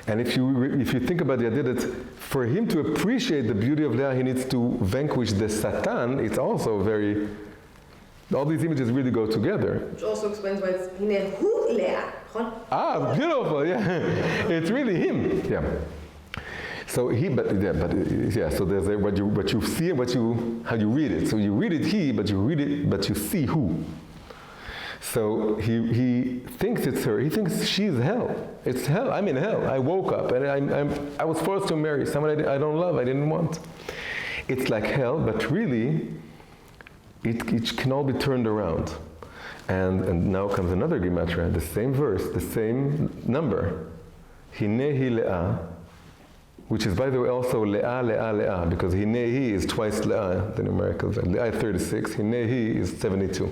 And if you think about the idea that for him to appreciate the beauty of Leah, he needs to vanquish the Satan, it's also very, all these images really go together. Which also explains why it's Hine hu Leah. Ah, beautiful, yeah. It's really him, yeah. So so there's what you see and how you read it. So you read it he, but you see who. So he thinks it's her. He thinks she's hell. It's hell. I'm in hell. I woke up and I was forced to marry someone I don't love. I didn't want. It's like hell, but really, it can all be turned around. And now comes another gematria, the same verse, the same number. Hine hi Leah, which is, by the way, also Leah, Leah, Leah, because Hine hi is twice Leah, the numerical value. Leah 36, Hine hi is 72.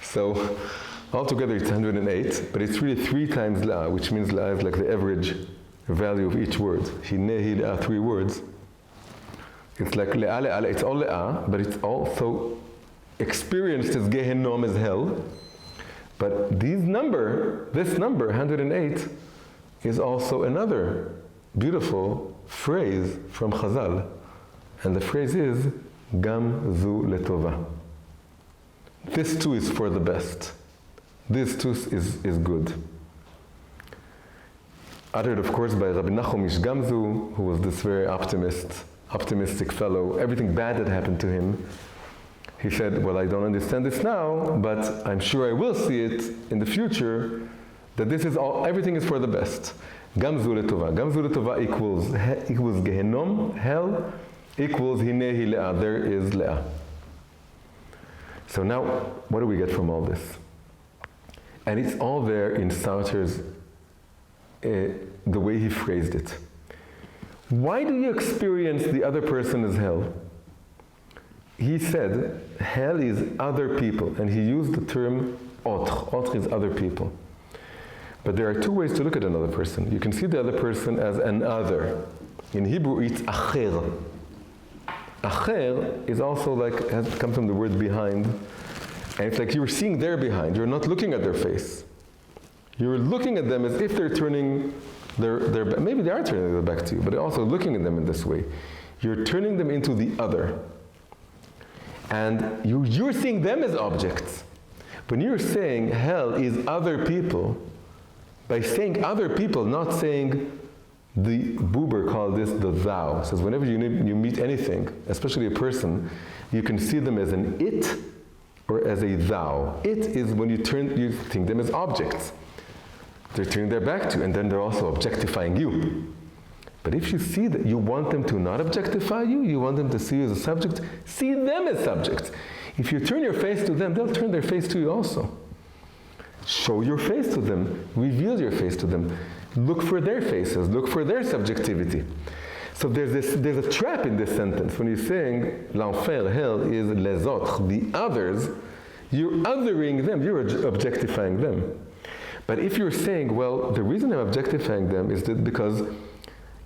So altogether it's 108, but it's really 3 times Leah, which means Leah is like the average value of each word. Hine hi Leah, 3 words. It's like Leah, Leah, Leah. It's all Leah, but it's also experienced as Gehenom, as hell. But this number, 108, is also another beautiful phrase from Chazal. And the phrase is, Gam zu letova. This too is for the best. This too is good. Uttered, of course, by Rabbi Nachum Ish Gamzu, who was this very optimistic fellow. Everything bad that happened to him, he said, well, I don't understand this now, but I'm sure I will see it in the future, that this is all, everything is for the best. Gamzu letova. Gamzu letova equals Gehenom, hell, equals Hine hi Leah. There is Leah. So now, what do we get from all this? And it's all there in Sartre's, the way he phrased it. Why do you experience the other person as hell? He said, hell is other people, and he used the term autre. Autre is other people. But there are 2 ways to look at another person. You can see the other person as an other. In Hebrew, it's acher. Acher is also like, comes from the word behind. And it's like you're seeing their behind. You're not looking at their face. You're looking at them as if they're turning their back. Maybe they are turning their back to you, but also looking at them in this way. You're turning them into the other. And you're seeing them as objects. When you're saying hell is other people, by saying other people, not saying, the Buber called this the thou. Says whenever you meet anything, especially a person, you can see them as an it or as a thou. It is when you think them as objects. They're turning their back to you, and then they're also objectifying you. But if you see that you want them to not objectify you, you want them to see you as a subject, see them as subjects. If you turn your face to them, they'll turn their face to you also. Show your face to them, reveal your face to them. Look for their faces, look for their subjectivity. So there's a trap in this sentence. When you're saying, l'enfer, hell, is les autres, the others, you're othering them, you're objectifying them. But if you're saying, well, the reason I'm objectifying them is that because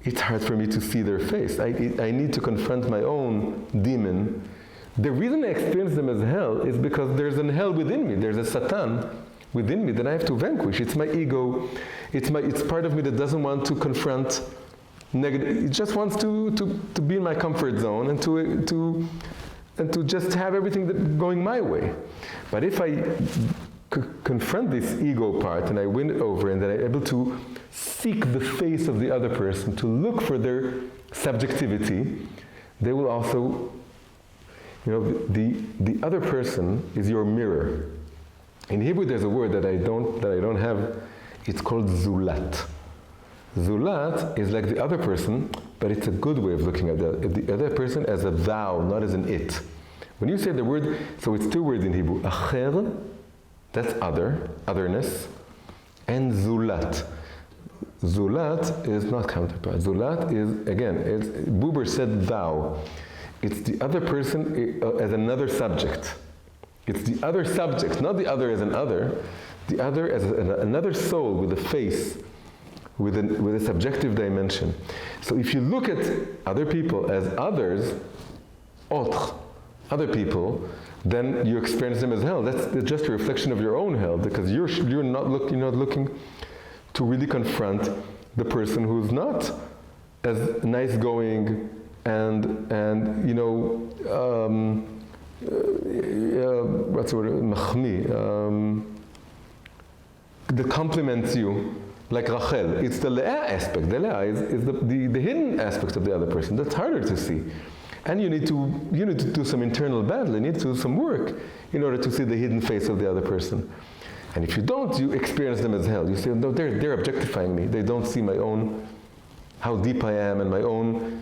it's hard for me to see their face. I need to confront my own demon. The reason I experience them as hell is because there's an hell within me. There's a Satan within me that I have to vanquish. It's my ego. It's part of me that doesn't want to confront negative. It just wants to be in my comfort zone and to just have everything going my way. But if I confront this ego part and I win it over, and then I'm able to seek the face of the other person, to look for their subjectivity, they will also, the other person is your mirror. In Hebrew there's a word that I don't have. It's called zulat. Zulat is like the other person, but it's a good way of looking at the other person as a thou, not as an it. When you say the word, so it's two words in Hebrew, acher, that's other, otherness, and zulat. Zulat is not counterpart. Zulat is, again, Buber said thou. It's the other person as another subject. It's the other subject, not the other as an other, the other as another soul with a face, with a subjective dimension. So if you look at other people as others, autres, other people, then you experience them as hell. That's just a reflection of your own hell, because you're not looking to really confront the person who's not as nice going and what's the word? Machmi. That compliments you, like Rachel. It's the Leah aspect. The Leah is the hidden aspect of the other person. That's harder to see. And you need to do some internal battle. You need to do some work in order to see the hidden face of the other person. And if you don't, you experience them as hell. You say, no, they're objectifying me. They don't see my own, how deep I am, and my own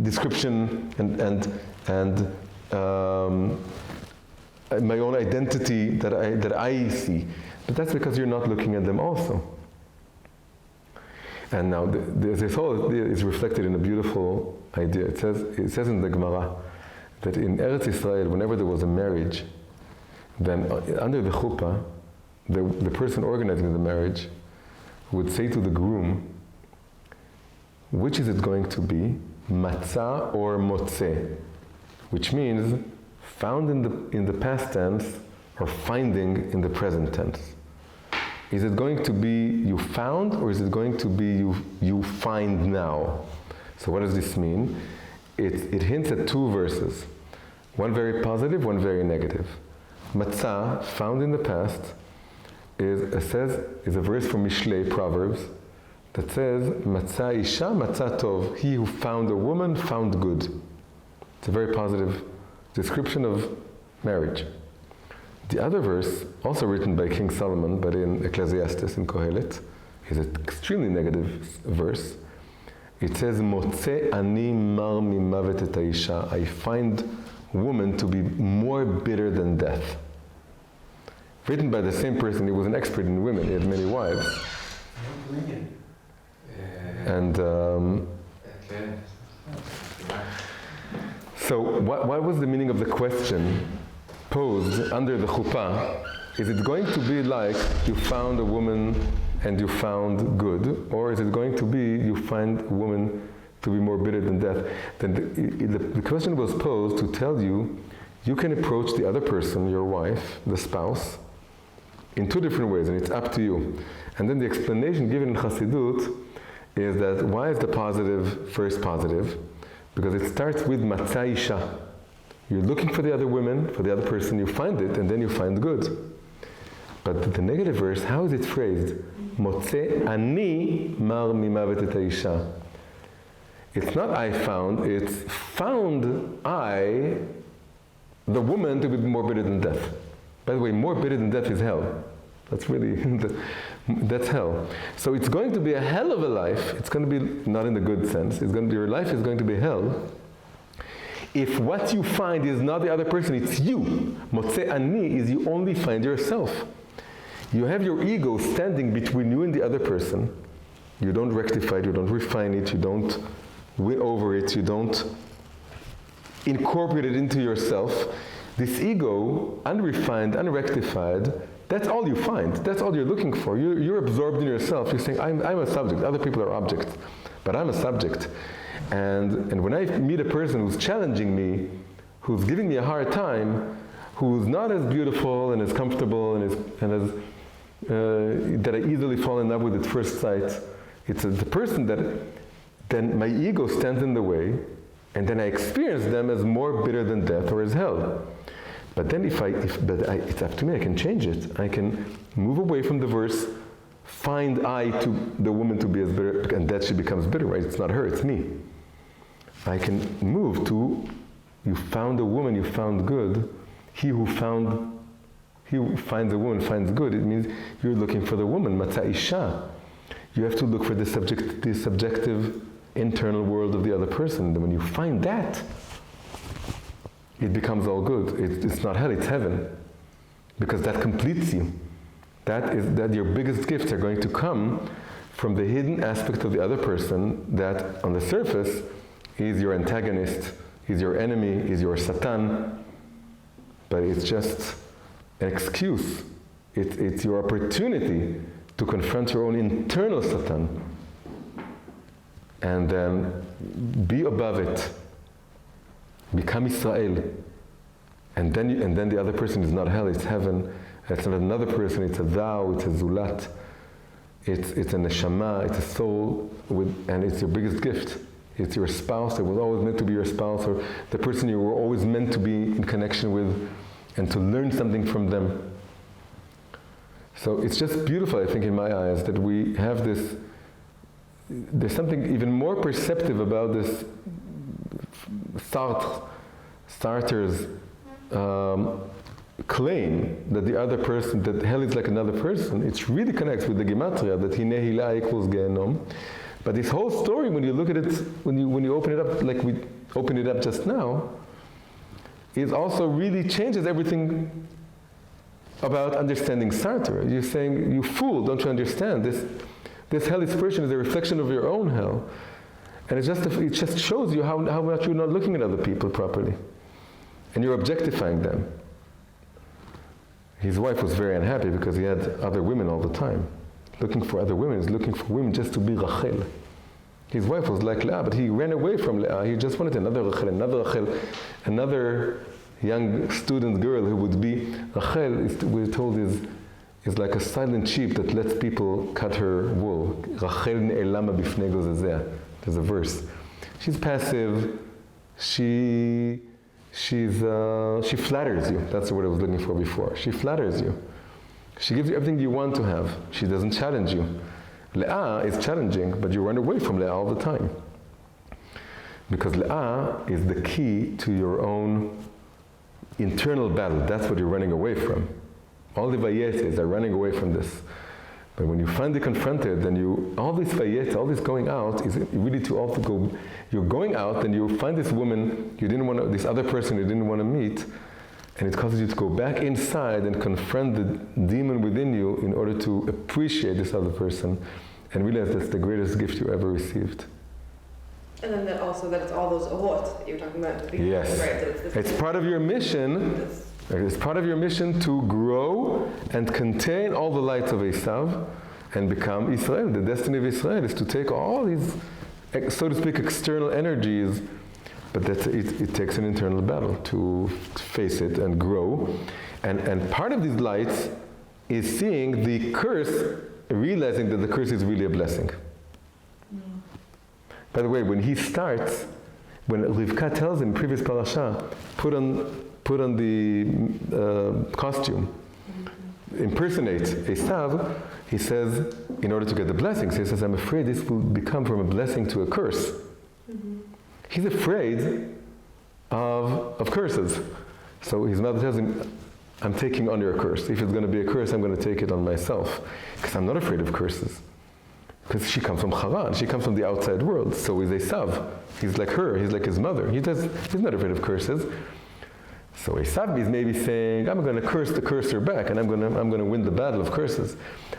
description and my own identity that I see. But that's because you're not looking at them also. And now this whole is reflected in a beautiful idea. It says in the Gemara that in Eretz Israel, whenever there was a marriage, then under the chuppah, the person organizing the marriage would say to the groom, which is it going to be, matzah or motzeh? Which means found in the past tense or finding in the present tense. Is it going to be you found, or is it going to be you find now? So what does this mean? It hints at two verses. One very positive, one very negative. Matzah, found in the past, is a verse from Mishlei, Proverbs, that says, Matzah isha, matzah tov. He who found a woman found good. It's a very positive description of marriage. The other verse, also written by King Solomon, but in Ecclesiastes, in Kohelet, is an extremely negative verse. It says, Motze ani mar mimavet et haisha. I find woman to be more bitter than death. Written by the same person. He was an expert in women. He had many wives. And so what was the meaning of the question posed under the chuppah? Is it going to be like you found a woman and you found good, or is it going to be you find a woman to be more bitter than death? Then the question was posed to tell you, you can approach the other person, your wife, the spouse, in two different ways, and it's up to you. And then the explanation given in Chassidut is that why is the positive first positive? Because it starts with matzah isha. You're looking for the other woman, for the other person, you find it, and then you find good. But the negative verse, how is it phrased? Motze ani mar mimavet et haisha. It's not I found, it's found I, the woman, to be more bitter than death. By the way, more bitter than death is hell. That's really, that's hell. So it's going to be a hell of a life. It's going to be, not in the good sense, your life is going to be hell. If what you find is not the other person, it's you. Motze ani is you only find yourself. You have your ego standing between you and the other person. You don't rectify it, you don't refine it, you don't win over it, you don't incorporate it into yourself. This ego, unrefined, unrectified, that's all you find. That's all you're looking for. You're absorbed in yourself. You're saying, I'm a subject. Other people are objects. But I'm a subject. And when I meet a person who's challenging me, who's giving me a hard time, who's not as beautiful and as comfortable and as that I easily fall in love with at first sight, it's the person that then my ego stands in the way, and then I experience them as more bitter than death or as hell. But then it's up to me, I can change it. I can move away from the verse, find I to the woman to be as bitter, and that she becomes bitter, right? It's not her, it's me. I can move to, you found a woman, you found good. He who finds a woman finds good. It means you're looking for the woman, matza isha. You have to look for the subjective internal world of the other person. And when you find that, it becomes all good. It's not hell, it's heaven. Because that completes you. That your biggest gifts are going to come from the hidden aspect of the other person that on the surface is your antagonist, is your enemy, is your Satan. But it's just an excuse. It's your opportunity to confront your own internal Satan. And then be above it. Become Israel. And then the other person is not hell, it's heaven. It's not another person, it's a thou, it's a zulat. It's a neshama, it's a soul, and it's your biggest gift. It's your spouse that was always meant to be your spouse, or the person you were always meant to be in connection with, and to learn something from them. So it's just beautiful, I think, in my eyes, that we have this. There's something even more perceptive about this Sartre's claim that the other person, that hell is like another person. It really connects with the gematria, that hinei hila equals gehenom. But this whole story, when you look at it, when you open it up, like we opened it up just now, it also really changes everything about understanding Sartre. You're saying, you fool, don't you understand? This hell expression is a reflection of your own hell. And it just shows you how much you're not looking at other people properly. And you're objectifying them. His wife was very unhappy because he had other women all the time. Looking for other women, he's looking for women just to be Rachel. His wife was like Leah, but he ran away from Leah. He just wanted another Rachel, another young student girl who would be Rachel. We're told is like a silent sheep that lets people cut her wool. Rachel ne'elama bifnei gozezeh. There's a verse. She's passive. She flatters you. That's the word I was looking for before. She flatters you. She gives you everything you want to have. She doesn't challenge you. Leah is challenging, but you run away from Leah all the time. Because Leah is the key to your own internal battle. That's what you're running away from. All the Vayetzes are running away from this. But when you finally confronted, then all this Vayetze, all this going out, is really to also go, you're going out, then you find this woman this other person you didn't want to meet, and it causes you to go back inside and confront the demon within you in order to appreciate this other person and realize that's the greatest gift you ever received. And then that it's all those ahot that you're talking about at the beginning. Yes. Right? So it's part of your mission. It's part of your mission to grow and contain all the lights of Esav and become Israel. The destiny of Israel is to take all these, so to speak, external energies, but it takes an internal battle to face it and grow. And part of these lights is seeing the curse, realizing that the curse is really a blessing. By the way, when Rivka tells him, previous parasha, put on the costume, impersonate Esav, he says, in order to get the blessings, he says, I'm afraid this will become from a blessing to a curse. He's afraid of curses. So his mother tells him, I'm taking on your curse. If it's going to be a curse, I'm going to take it on myself. Because I'm not afraid of curses. Because she comes from Haran, she comes from the outside world. So is Esav. He's like her, he's like his mother. He's not afraid of curses. So Esav is maybe saying, I'm going to curse the cursor back, and I'm going to win the battle of curses.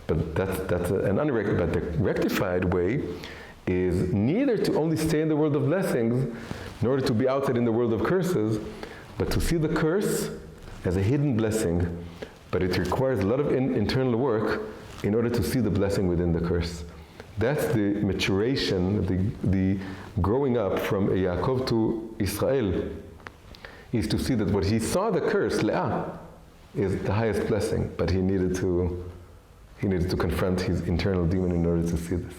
But that's an unrectified. But the rectified way is neither to only stay in the world of blessings, nor to be outside in the world of curses, but to see the curse as a hidden blessing. But it requires a lot of internal work in order to see the blessing within the curse. That's the maturation, the growing up from Yaakov to Israel, is to see that what he saw the curse, Leah, is the highest blessing, but he needed to confront his internal demon in order to see this.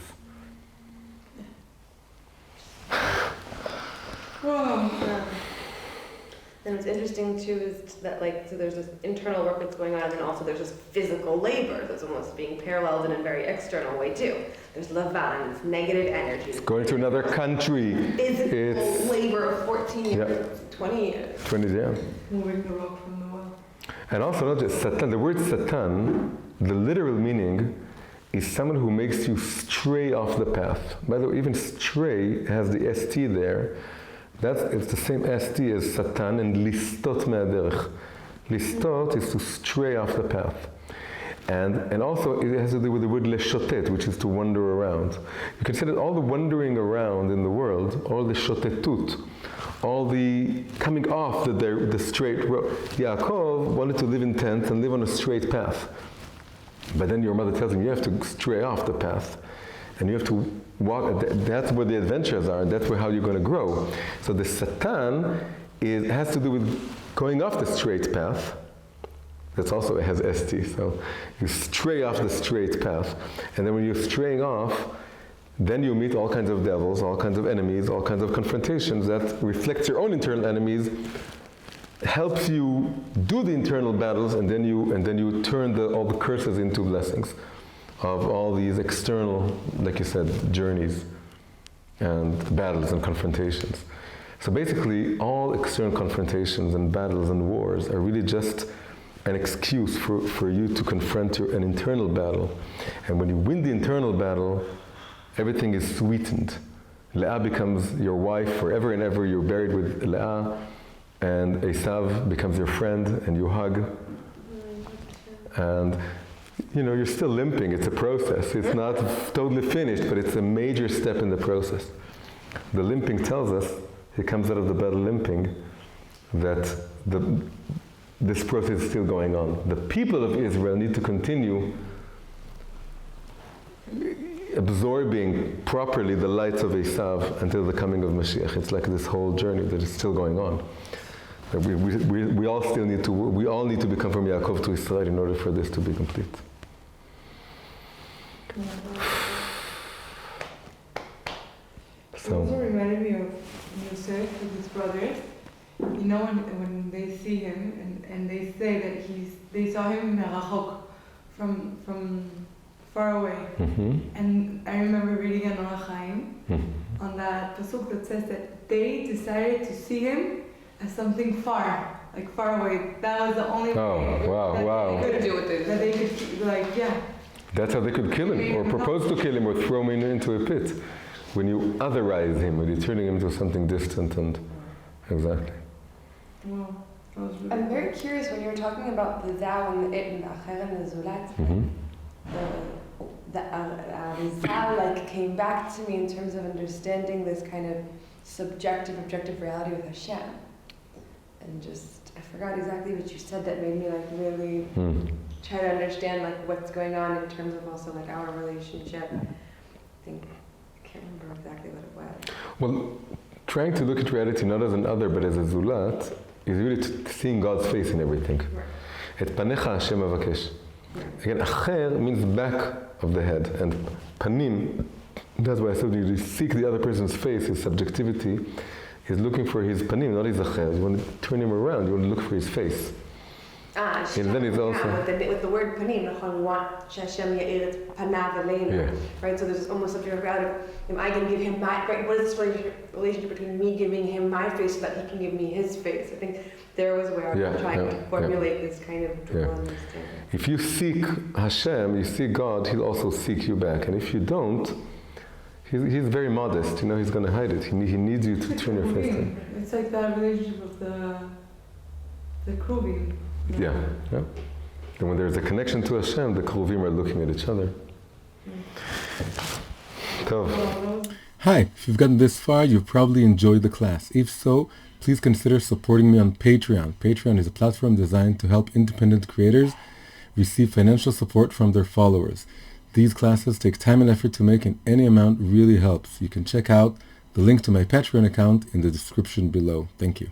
Oh, And what's interesting too is that so there's this internal work that's going on, and then also there's this physical labor that's almost being paralleled in a very external way too. There's Lavan, it's negative energy. It's going to another country. Physical labor of 14 years, Yeah. 20 years. 20, yeah. moving the rock from the well. And also not just Satan, the word Satan, the literal meaning is someone who makes you stray off the path. By the way, even stray has the ST there. It's the same ST as Satan and listot me'aderech. Listot is to stray off the path. And also it has to do with the word leshotet, which is to wander around. You can say that all the wandering around in the world, all the shotetut, all the coming off the straight road. Yaakov wanted to live in tents and live on a straight path. But then your mother tells him you have to stray off the path. And you have to walk, that's where the adventures are, and that's how you're going to grow. So the Satan has to do with going off the straight path. That's also, it has ST, so you stray off the straight path. And then when you're straying off, then you meet all kinds of devils, all kinds of enemies, all kinds of confrontations that reflect your own internal enemies, helps you do the internal battles, and then you turn all the curses into blessings of all these external, like you said, journeys and battles and confrontations. So basically, all external confrontations and battles and wars are really just an excuse for you to confront an internal battle. And when you win the internal battle, everything is sweetened. Leah becomes your wife forever and ever. You're buried with Leah, and Esav becomes your friend, and you hug. And you're still limping. It's a process. It's not totally finished, but it's a major step in the process. The limping tells us, he comes out of the battle limping, that this process is still going on. The people of Israel need to continue absorbing properly the lights of Esav until the coming of Mashiach. It's like this whole journey that is still going on. We all still need to. We all need to become from Yaakov to Israel in order for this to be complete. It also reminded me of Yosef with his brothers. When they see him and they say that they saw him merachok, from far away. Mm-hmm. And I remember reading in Orach Chaim on that pasuk that says that they decided to see him as something far, like far away. That was the only way wow. they could do with it. That they could, That's how they could kill him, or propose to kill him, or throw him into a pit. When you otherize him, when you're turning him into something distant and exactly. Wow, that was really I'm very curious when you were talking about the thou and the it and the acher and the zulat. Mm-hmm. The Arizal came back to me in terms of understanding this kind of subjective, objective reality with Hashem. And I forgot exactly what you said that made me really try to understand what's going on in terms of also our relationship. I can't remember exactly what it was. Well, trying to look at reality not as an other but as a zulat is really seeing God's face in everything. Et panecha Hashem avakesh. Again, acher means back of the head, and panim, that's why I said you seek the other person's face, his subjectivity, is looking for his panim, not his acher. You want to turn him around, you want to look for his face. And then it's also with the word panim, we want Hashem Ya'ir et panav aleinu, right? So there's almost a reality of, am I going to give him my, right? What is this relationship between me giving him my face so that he can give me his face? I think there was where I'm trying to formulate this kind of dual understanding. If you seek Hashem, you seek God, He'll also seek you back. And if you don't, He's very modest. He's going to hide it. He needs you to turn your face to Him. It's like that relationship of the Kruvim. Yeah. And when there's a connection to Hashem, the Kruvim are looking at each other. Hi, if you've gotten this far, you've probably enjoyed the class. If so, please consider supporting me on Patreon. Patreon is a platform designed to help independent creators receive financial support from their followers. These classes take time and effort to make, and any amount really helps. You can check out the link to my Patreon account in the description below. Thank you.